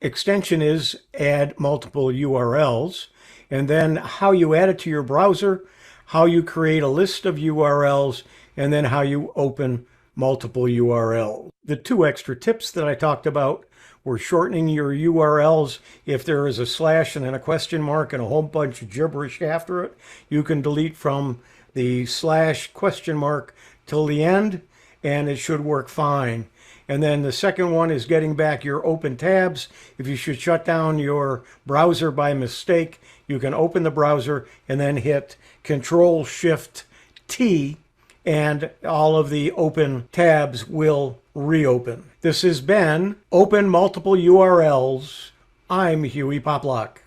extension is, add multiple URLs, and then how you add it to your browser, how you create a list of URLs, and then how you open multiple URLs. The 2 extra tips that I talked about were shortening your URLs. If there is a slash and then a question mark and a whole bunch of gibberish after it, you can delete from the slash question mark till the end, and it should work fine. And then the second one is getting back your open tabs. If you should shut down your browser by mistake, you can open the browser and then hit Control Shift T, and all of the open tabs will reopen. This has been Open Multiple URLs. I'm Hewie Poplock.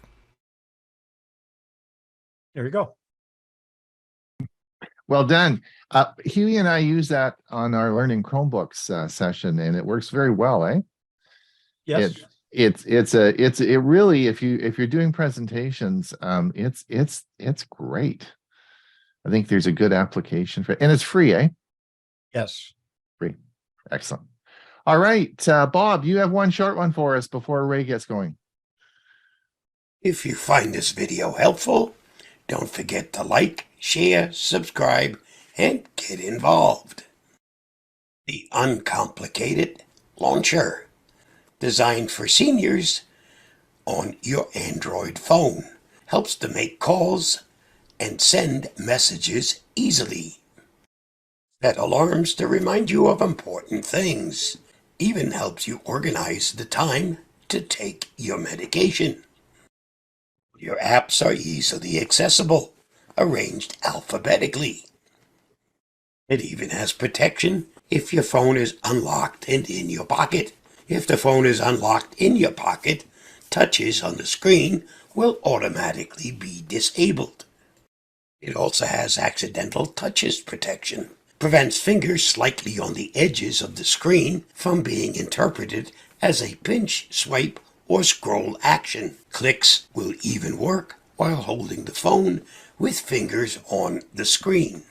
There you go. Well done. Huey and I use that on our Learning Chromebooks session, and it works very well, eh? Yes. It really, if you're doing presentations, it's great. I think there's a good application for it, and it's free, eh? Yes. Free. Excellent. All right, Bob, you have one short one for us before Ray gets going. If you find this video helpful, don't forget to like, share, subscribe, and get involved. The Uncomplicated Launcher, designed for seniors on your Android phone, helps to make calls and send messages easily. Set alarms to remind you of important things. Even helps you organize the time to take your medication. Your apps are easily accessible, arranged alphabetically. It even has protection if your phone is unlocked and in your pocket. If the phone is unlocked in your pocket, touches on the screen will automatically be disabled. It also has accidental touches protection. Prevents fingers slightly on the edges of the screen from being interpreted as a pinch, swipe, or scroll action. Clicks will even work while holding the phone with fingers on the screen.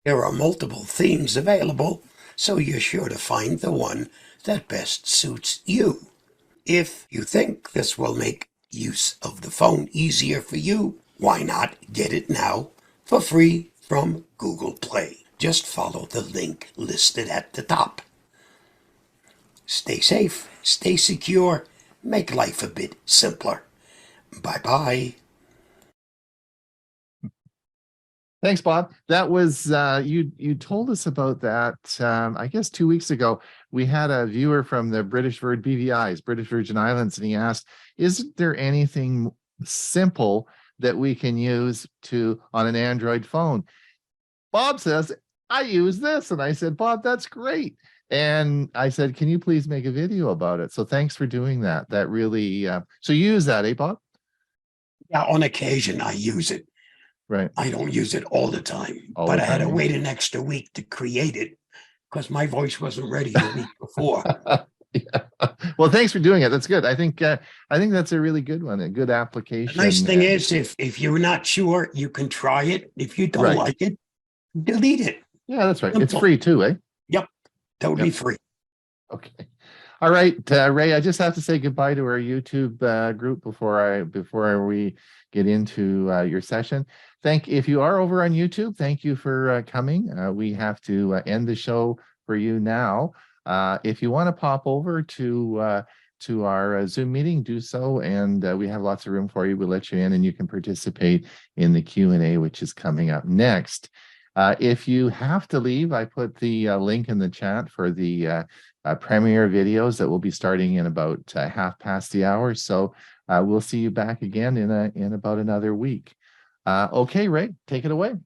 There are multiple themes available, so you're sure to find the one that best suits you. If you think this will make use of the phone easier for you, why not get it now for free from Google Play? Just follow the link listed at the top. Stay safe, stay secure, make life a bit simpler. Bye-bye. Thanks, Bob. That was you told us about that I guess 2 weeks ago. We had a viewer from the British BVIs, British Virgin Islands, and he asked, isn't there anything simple that we can use on an Android phone? Bob says, I use this. And I said, Bob, that's great. And I said, can you please make a video about it? So thanks for doing that. That really, so you use that, Bob? Yeah, on occasion I use it. Right. I don't use it all the time, All but the I had to time. wait an extra week to create it because my voice wasn't ready the week before. Yeah. Well, thanks for doing it. That's good. I think that's a really good one, a good application. The nice thing is, if you're not sure, you can try it. If you don't Right. like it, delete it. Yeah, that's right. Simple. It's free too, eh? Yep, totally Yep. free. Okay. All right, Ray, I just have to say goodbye to our YouTube group before we get into your session. If you are over on YouTube, thank you for coming. We have to end the show for you now. If you want to pop over to our Zoom meeting, do so, and we have lots of room for you. We'll let you in, and you can participate in the Q&A, which is coming up next. If you have to leave, I put the link in the chat for the premiere videos that will be starting in about 1/2 the hour. So we'll see you back again in about another week. Okay, Ray, take it away.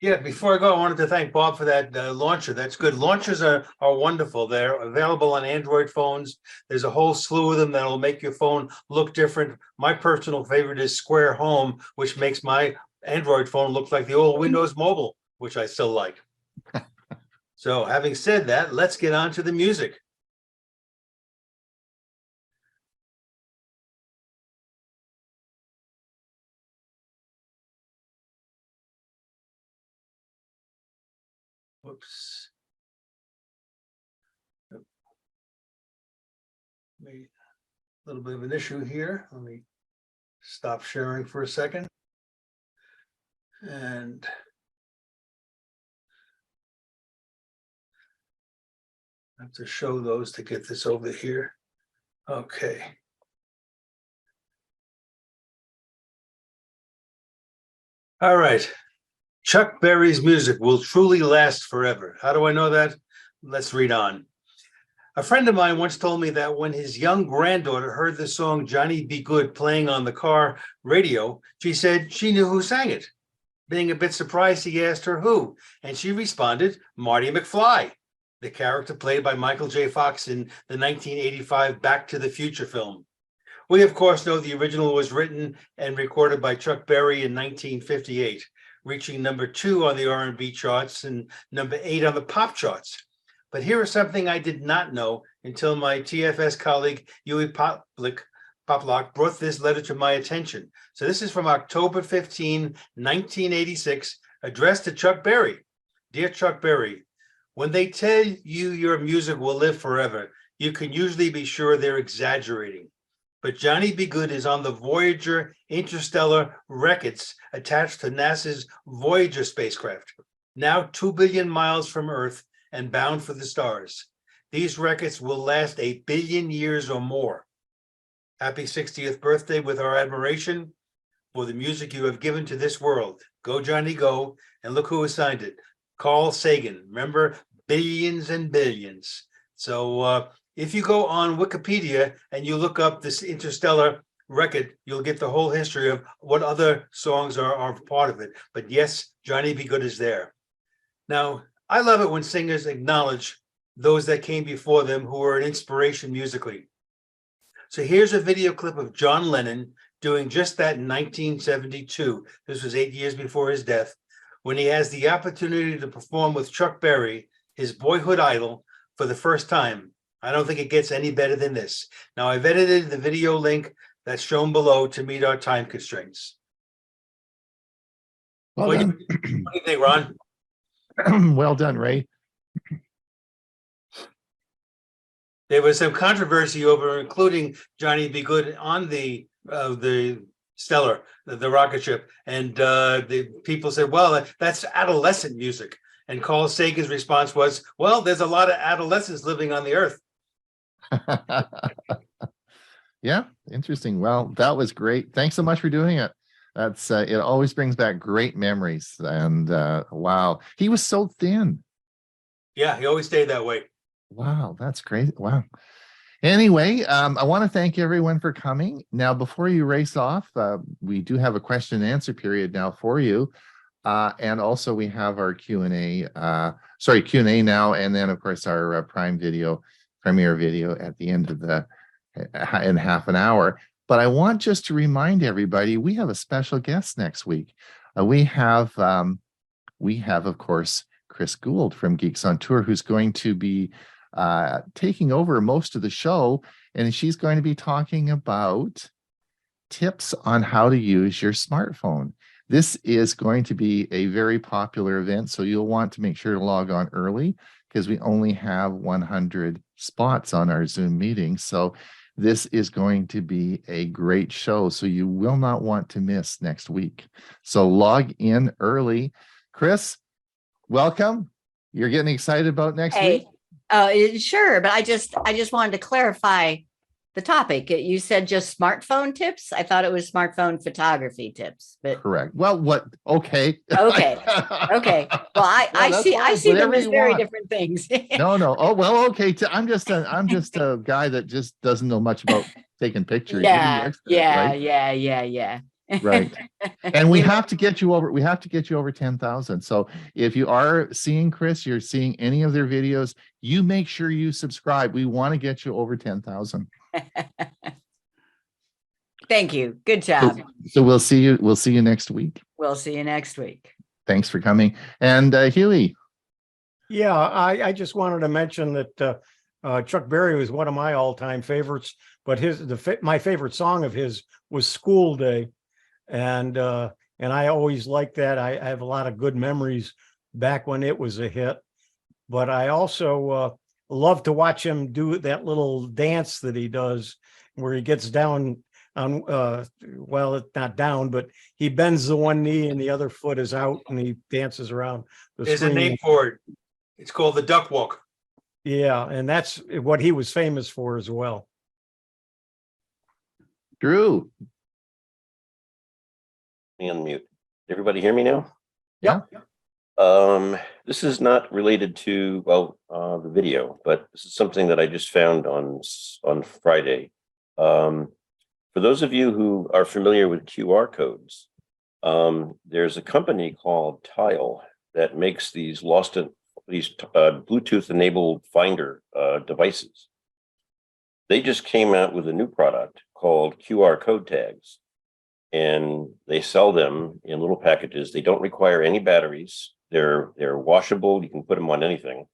Yeah, before I go, I wanted to thank Bob for that launcher. That's good. Launchers are wonderful. They're available on Android phones. There's a whole slew of them that'll make your phone look different. My personal favorite is Square Home, which makes my Android phone look like the old Windows Mobile, which I still like. So having said that, let's get on to the music. Whoops. A little bit of an issue here. Let me stop sharing for a second. And I have to show those to get this over here. Okay. All right. Chuck Berry's music will truly last forever. How do I know that? Let's read on. A friend of mine once told me that when his young granddaughter heard the song Johnny Be Good playing on the car radio, she said she knew who sang it. Being a bit surprised, he asked her who, and she responded, Marty McFly, the character played by Michael J. Fox in the 1985 Back to the Future film. We, of course, know the original was written and recorded by Chuck Berry in 1958, reaching #2 on the R&B charts and #8 on the pop charts. But here is something I did not know until my TFS colleague, Hewie Poplock, brought this letter to my attention. So this is from October 15, 1986, addressed to Chuck Berry. Dear Chuck Berry, when they tell you your music will live forever, you can usually be sure they're exaggerating. But Johnny Be Good is on the Voyager interstellar records attached to NASA's Voyager spacecraft, now 2 billion miles from Earth and bound for the stars. These records will last 1 billion years or more. Happy 60th birthday with our admiration for the music you have given to this world. Go, Johnny, go. And look who assigned it. Carl Sagan. Remember, billions and billions. So if you go on Wikipedia and you look up this interstellar record, you'll get the whole history of what other songs are part of it. But yes, Johnny Be Good is there. Now, I love it when singers acknowledge those that came before them who were an inspiration musically. So here's a video clip of John Lennon doing just that in 1972. This was 8 years before his death, when he has the opportunity to perform with Chuck Berry, his boyhood idol, for the first time. I don't think it gets any better than this. Now, I've edited the video link that's shown below to meet our time constraints. Well What do done. what do you think, Ron? Well done, Ray. There was some controversy over including Johnny Be Good on the Stellar, the rocket ship, and the people said, "Well, that's adolescent music." And Carl Sagan's response was, "Well, there's a lot of adolescents living on the Earth." Yeah, interesting. Well, that was great. Thanks so much for doing it. That's it always brings back great memories. And wow, he was so thin. Yeah, he always stayed that way. Wow, that's great. Wow. Anyway, I want to thank everyone for coming. Now, before you race off, we do have a question and answer period now for you. And also we have our Q&A, Q&A now, and then of course our premiere video at the end of in half an hour. But I want just to remind everybody, we have a special guest next week. We have, of course, Chris Gould from Geeks on Tour, who's going to be taking over most of the show, and she's going to be talking about tips on how to use your smartphone. This is going to be a very popular event, so you'll want to make sure to log on early because we only have 100 spots on our Zoom meeting. So this is going to be a great show, so you will not want to miss next week. So log in early. Chris, welcome. You're getting excited about next week? Sure, but I just wanted to clarify the topic. You said just smartphone tips. I thought it was smartphone photography tips, but correct. Well, what? Okay. Okay. Well, I see them as very want. Different things. No. Oh, well, okay. I'm just a guy that just doesn't know much about taking pictures. Yeah. Right? Right. And we have to get you over 10,000. So if you are seeing Chris, you're seeing any of their videos, you make sure you subscribe. We want to get you over 10,000. Thank you. Good job. So we'll see you next week. We'll see you next week. Thanks for coming. And Hewie. Yeah, I just wanted to mention that Chuck Berry was one of my all-time favorites, but my favorite song of his was School Day. And I always liked that. I have a lot of good memories back when it was a hit. But I also love to watch him do that little dance that he does where he gets down on, well, it's not down, but he bends the one knee and the other foot is out and he dances around the There's screen. a name for it. It's called the duck walk. Yeah, and that's what he was famous for as well. Drew. Unmute. Everybody hear me now? Yeah. This is not related to the video, but this is something that I just found on Friday. For those of you who are familiar with QR codes, there's a company called Tile that makes these Bluetooth enabled finder devices. They just came out with a new product called QR code tags. And they sell them in little packages. They don't require any batteries. They're washable. You can put them on anything.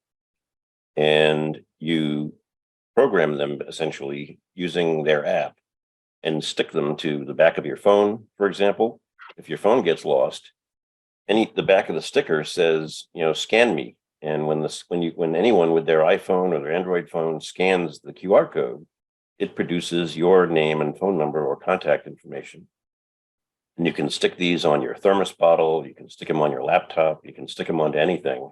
And you program them essentially using their app and stick them to the back of your phone, for example. If your phone gets lost, the back of the sticker says, scan me. And when anyone with their iPhone or their Android phone scans the QR code, it produces your name and phone number or contact information. And you can stick these on your thermos bottle, you can stick them on your laptop, you can stick them onto anything,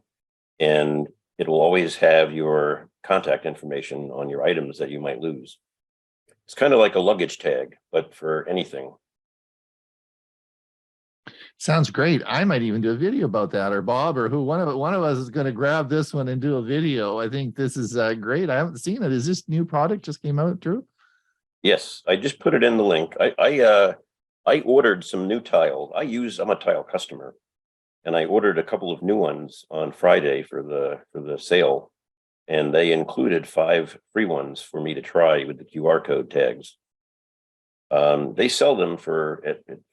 and it will always have your contact information on your items that you might lose. It's kind of like a luggage tag, but for anything. Sounds great. I might even do a video about that, or Bob, or one of us is going to grab this one and do a video. I think this is great. I haven't seen it. Is this new product just came out, Drew? Yes, I just put it in the link. I ordered some new tile. I'm a tile customer, and I ordered a couple of new ones on Friday for the sale, and they included 5 free ones for me to try with the QR code tags. They sell them for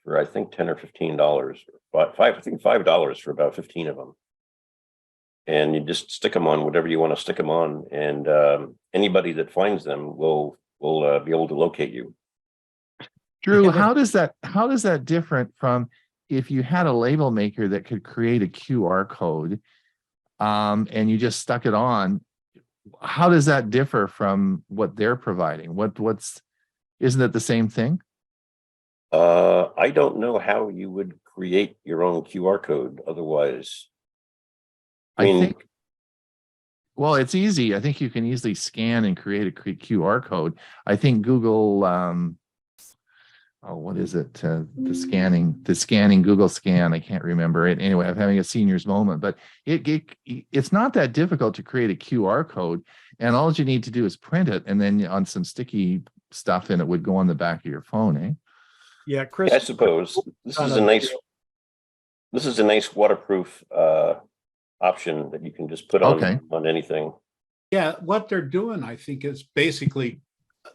I think $10 or $15, I think $5 for about 15 of them. and you just stick them on whatever you want to stick them on, and anybody that finds them will be able to locate you. Drew, how does that different from if you had a label maker that could create a QR code, and you just stuck it on? How does that differ from what they're providing? Isn't it the same thing? I don't know how you would create your own QR code otherwise. I think, well, it's easy. I think you can easily scan and create a QR code. I think Google, what is it? The scanning Google Scan. I can't remember it. Anyway, I'm having a senior's moment, but it's not that difficult to create a QR code, and all you need to do is print it, and then on some sticky stuff, and it would go on the back of your phone, eh? Yeah, Chris. I suppose this is a nice waterproof option that you can just put on anything. Yeah, what they're doing, I think, is basically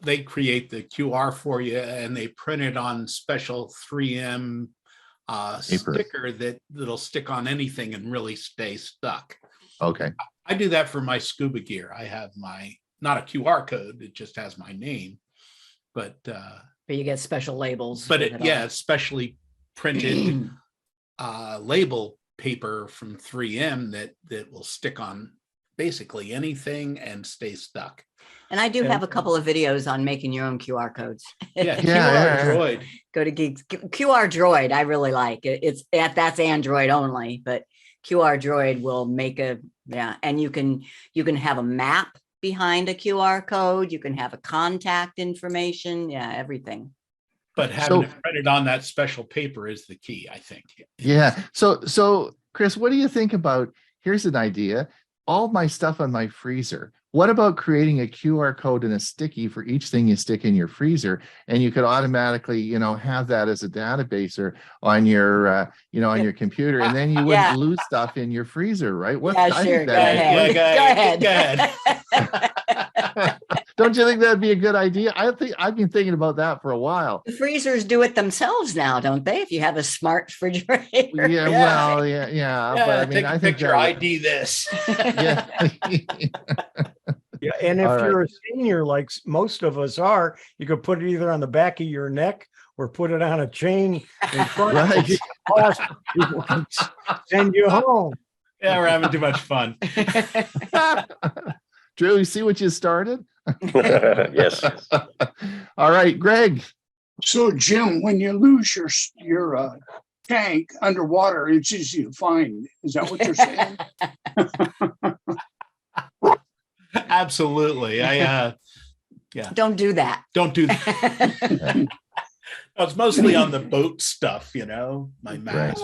they create the QR for you and they print it on special 3M sticker that'll stick on anything and really stay stuck. Okay. I do that for my scuba gear. I have not a QR code, it just has my name, but you get special labels. But it's specially printed label paper from 3M that will stick on basically anything and stay stuck. And I do have a couple of videos on making your own QR codes. Yeah, ℎ𝕠𝕠𝕠. Go to Geeks. ℎ𝕠𝕠𝕠 I really like. That's Android only, but ℎ𝕠𝕠𝕠 will make and you can have a map behind a QR code. You can have a contact information. Yeah, everything. But having it printed on that special paper is the key, I think. Yeah. So Chris, what do you think about, here's an idea, all my stuff on my freezer. What about creating a QR code and a sticky for each thing you stick in your freezer, and you could automatically, have that as a database or on your, on your computer, and then you wouldn't lose stuff in your freezer, right? Sure. Go ahead. Don't you think that'd be a good idea? I've been thinking about that for a while. The freezers do it themselves now, don't they? If you have a smart refrigerator. Yeah. But I mean, I think picture ID this. Yeah. Yeah, and if you're a senior, like most of us are, you could put it either on the back of your neck or put it on a chain in front. Right. People can send you home. Yeah, we're having too much fun. Drew, you see what you started? Yes. All right, Greg. So, Jim, when you lose your tank underwater, it's easy to find. Is that what you're saying? Absolutely. Don't do that. Don't do that. It's mostly on the boat stuff, my mask.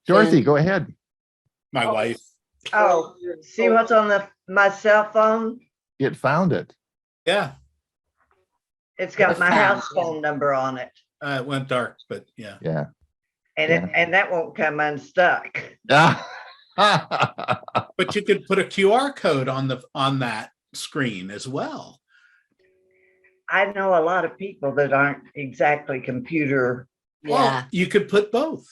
Dorothy, go ahead. My wife. Oh, see what's on my cell phone? It found it. Yeah. It's got my house phone number on it. It went dark, but yeah. Yeah. And that won't come unstuck. But you could put a QR code on that screen as well. I know a lot of people that aren't exactly computer. Well, you could put both.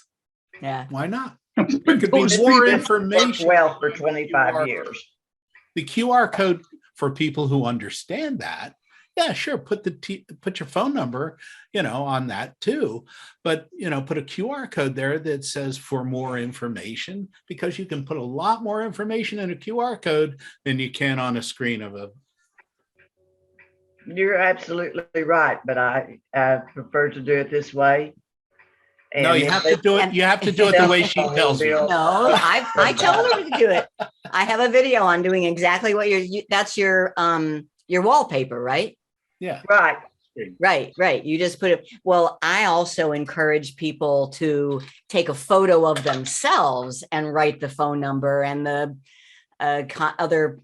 Yeah. Why not? There could be more information. Well, for 25 years. The QR code for people who understand that. Yeah, sure. Put your phone number, on that too. But, put a QR code there that says for more information, because you can put a lot more information in a QR code than you can on a screen of a. You're absolutely right, but I prefer to do it this way. And no, you have to do it. You have to do it the way she tells you. No, I told her to do it. I have a video on doing exactly what that's your wallpaper, right? Yeah. Right. You just put it. Well, I also encourage people to take a photo of themselves and write the phone number and the other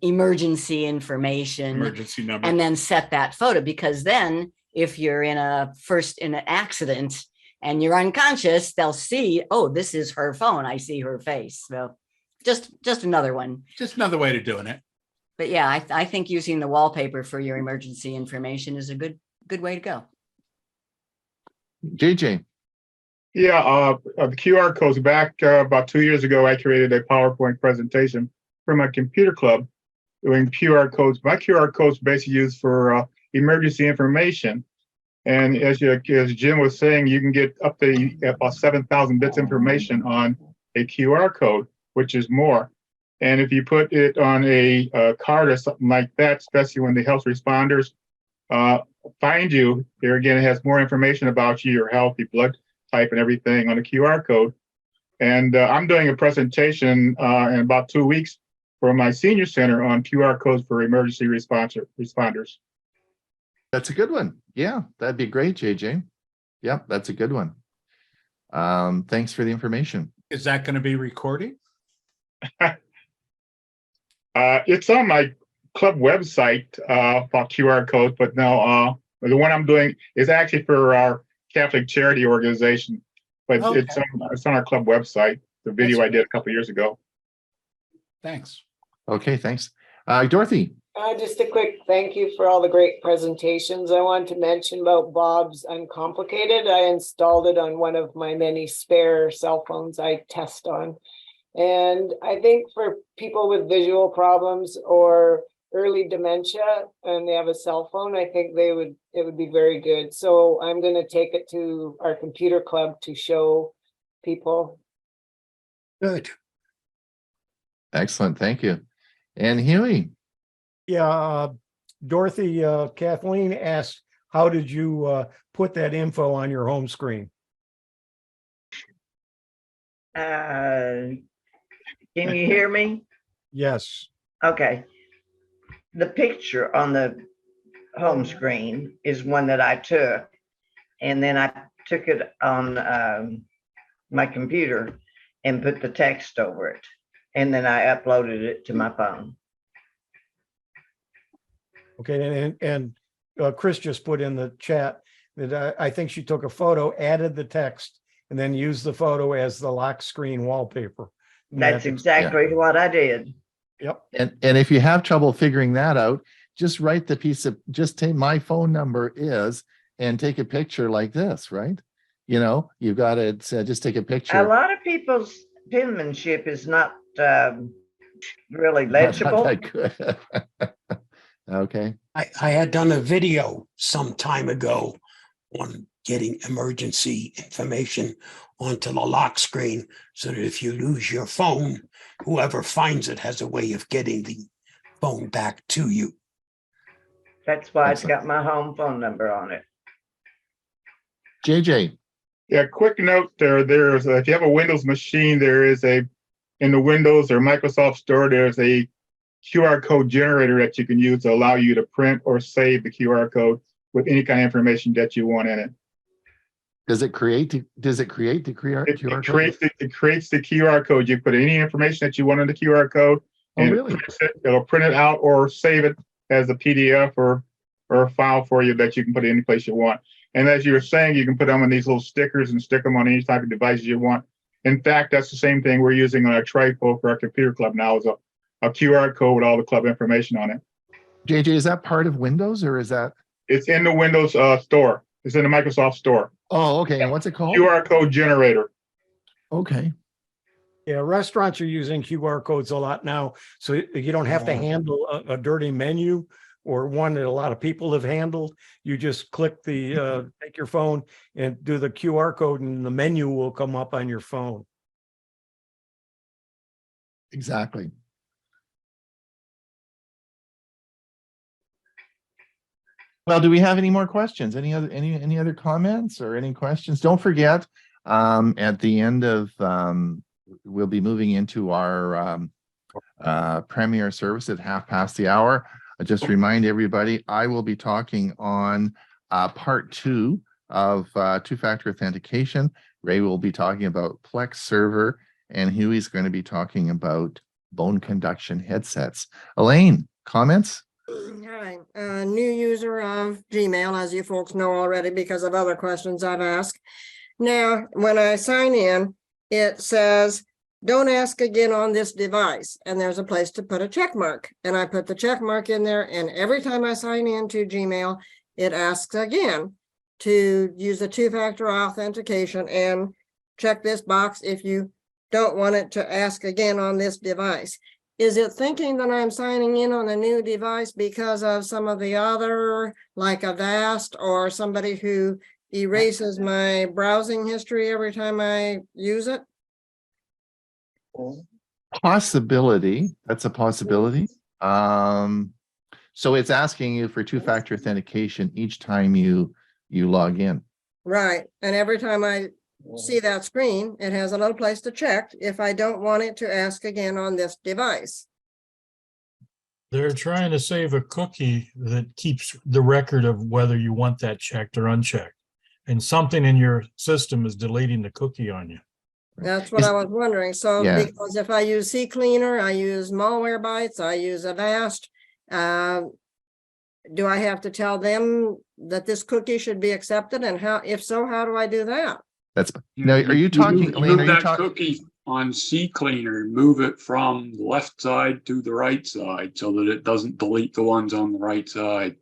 emergency information, number, and then set that photo, because then if you're in an accident and you're unconscious, they'll see, oh, this is her phone. I see her face. So just another one. Just another way of doing it. But yeah, I think using the wallpaper for your emergency information is a good way to go. JJ. Yeah, the QR codes back about 2 years ago, I created a PowerPoint presentation for my computer club doing QR codes. My QR codes basically used for emergency information. And as Jim was saying, you can get up to about 7,000 bits information on a QR code, which is more. And if you put it on a card or something like that, especially when the health responders find you, there again, it has more information about you, your health, your blood type and everything on the QR code. And I'm doing a presentation in about 2 weeks for my senior center on QR codes for emergency responders. That's a good one. Yeah, that'd be great, JJ. Yep, that's a good one. Thanks for the information. Is that going to be recording? It's on my club website about QR codes, but no, the one I'm doing is actually for our Catholic charity organization, but Okay. it's on our club website. The video I did a couple of years ago. Thanks. Okay, thanks. Dorothy. Just a quick thank you for all the great presentations. I wanted to mention about Bob's Uncomplicated. I installed it on one of my many spare cell phones I test on. And I think for people with visual problems or early dementia and they have a cell phone, I think it would be very good. So I'm going to take it to our computer club to show people. Good. Excellent. Thank you. And Hewie. Yeah, Dorothy, Kathleen asked, how did you put that info on your home screen? Can you hear me? Yes. Okay. The picture on the home screen is one that I took, and then I took it on my computer and put the text over it, and then I uploaded it to my phone. Okay, and Chris just put in the chat that I think she took a photo, added the text, and then used the photo as the lock screen wallpaper. That's exactly what I did. Yep. And if you have trouble figuring that out, just write the piece of, just take my phone number is, and take a picture like this, right? You know, you've got to just take a picture. A lot of people's penmanship is not really legible. Not that good. Okay. I had done a video some time ago on getting emergency information onto the lock screen so that if you lose your phone, whoever finds it has a way of getting the phone back to you. That's why it's got my home phone number on it. JJ. Yeah, quick note there's if you have a Windows machine, there is in the Windows or Microsoft Store, there's a QR code generator that you can use to allow you to print or save the QR code with any kind of information that you want in it. Does it create the QR code? It creates the QR code. You put any information that you want in the QR code, and really? It'll print it out or save it as a PDF or a file for you that you can put any place you want. And as you were saying, you can put them on these little stickers and stick them on any type of devices you want. In fact, that's the same thing we're using on our tripo for our computer club now, is a QR code with all the club information on it. JJ, is that part of Windows or is that? It's in the Windows store. It's in the Microsoft Store. Oh, okay. And what's it called? QR code generator. Okay. Yeah, restaurants are using QR codes a lot now, so you don't have to handle a dirty menu or one that a lot of people have handled. You just click the take your phone and do the QR code, and the menu will come up on your phone. Exactly. Well, do we have any more questions? Any other comments or any questions? Don't forget, at the end of we'll be moving into our premiere service at hour. I just remind everybody, I will be talking on part 2 of two-factor authentication. Ray will be talking about Plex server, and Huey's going to be talking about bone conduction headsets. Elaine, comments? Hi, new user of Gmail, as you folks know already because of other questions I've asked. Now, when I sign in, it says, don't ask again on this device. And there's a place to put a check mark. And I put the check mark in there. And every time I sign into Gmail, it asks again to use a two-factor authentication. And check this box if you don't want it to ask again on this device. Is it thinking that I'm signing in on a new device because of some of the other, like Avast or somebody who erases my browsing history every time I use it? Possibility. That's a possibility. So it's asking you for two-factor authentication each time you log in. Right. And every time I see that screen, it has a little place to check if I don't want it to ask again on this device. They're trying to save a cookie that keeps the record of whether you want that checked or unchecked. And something in your system is deleting the cookie on you. That's what I was wondering. So Yeah. because if I use ℎ𝕒𝕠𝕟, I use Malwarebytes, I use Avast, do I have to tell them that this cookie should be accepted? And how, if so, how do I do that? That's now. Are you talking, Elaine? Are you that talking? cookie on ℎ𝕒𝕠𝕟, move it from the left side to the right side so that it doesn't delete the ones on the right side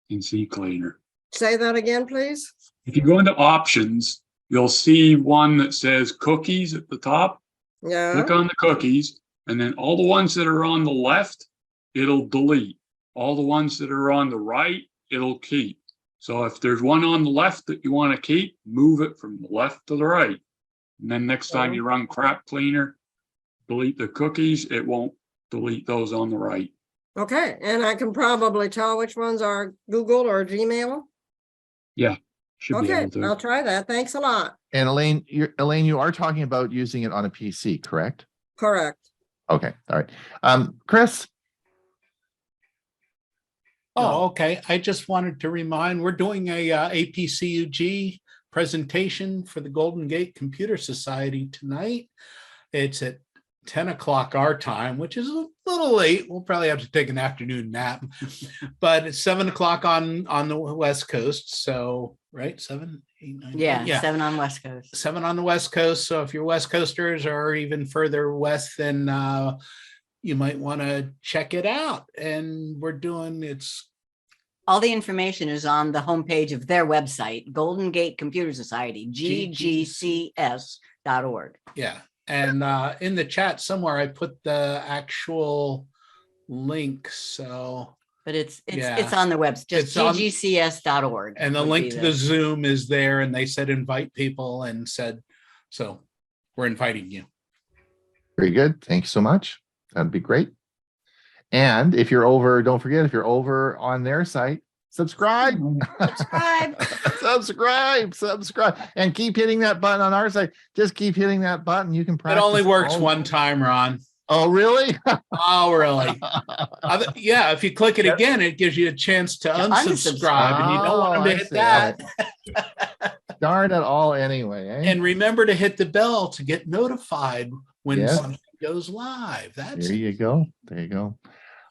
in ℎ𝕒𝕠𝕟. Say that again, please. If you go into options, you'll see one that says cookies at the top. Yeah. Click on the cookies, and then all the ones that are on the left, it'll delete. All the ones that are on the right, it'll keep. So if there's one on the left that you want to keep, move it from the left to the right. And then next time you run crap cleaner, delete the cookies, it won't delete those on the right. Okay. And I can probably tell which ones are Google or Gmail. Yeah, should be Okay, able to. I'll try that. Thanks a lot. And Elaine, you are talking about using it on a PC, correct? Correct. Okay, all right. Chris. Oh, okay. I just wanted to remind, we're doing a APCUG presentation for the Golden Gate Computer Society tonight. It's at 10 o'clock our time, which is a little late. We'll probably have to take an afternoon nap, but it's 7 o'clock on the West Coast. So, right, 7, 8, 9, Yeah, 7 on West Coast. 7 on the West Coast. So if you're West Coasters or even further west, then you might want to check it out. And we're doing all the information is on the homepage of their website, Golden Gate Computer Society, ggcs.org. Yeah. And in the chat somewhere, I put the actual link. So, but it's on their website, just ggcs.org. And the link to the Zoom is there. And they said invite people and said, so we're inviting you. Very good. Thanks so much. That'd be great. And if you're over, don't forget, if you're over on their site, subscribe, subscribe, and keep hitting that button on our site. Just keep hitting that button. You can practice. It only works one time, Ron. Oh, really? Oh, really? Yeah. If you click it again, it gives you a chance to unsubscribe, and you don't want them to hit that. Darn it all anyway. Eh? And remember to hit the bell to get notified when something goes live. There you go. There you go.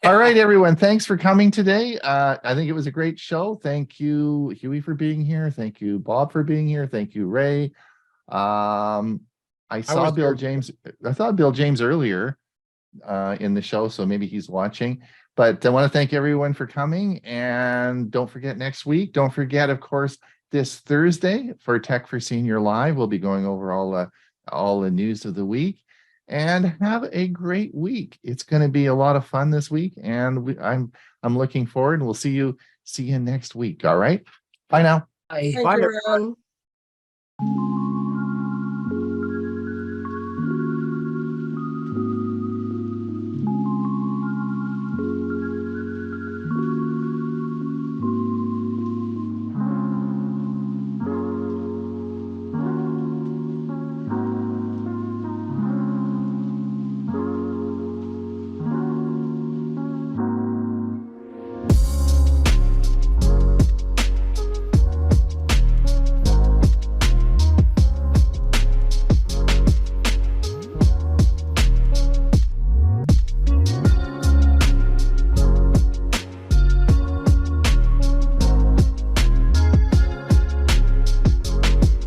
All right, everyone. Thanks for coming today. I think it was a great show. Thank you, Hewie, for being here. Thank you, Bob, for being here. Thank you, Ray. I saw Bill James. I saw Bill James earlier in the show, so maybe he's watching. But I want to thank everyone for coming. And don't forget next week. Don't forget, of course, this Thursday for Tech for Senior Live. We'll be going over all the news of the week. And have a great week. It's going to be a lot of fun this week, and I'm looking forward. And we'll see you next week. All right. Bye now. Thank you, Ron.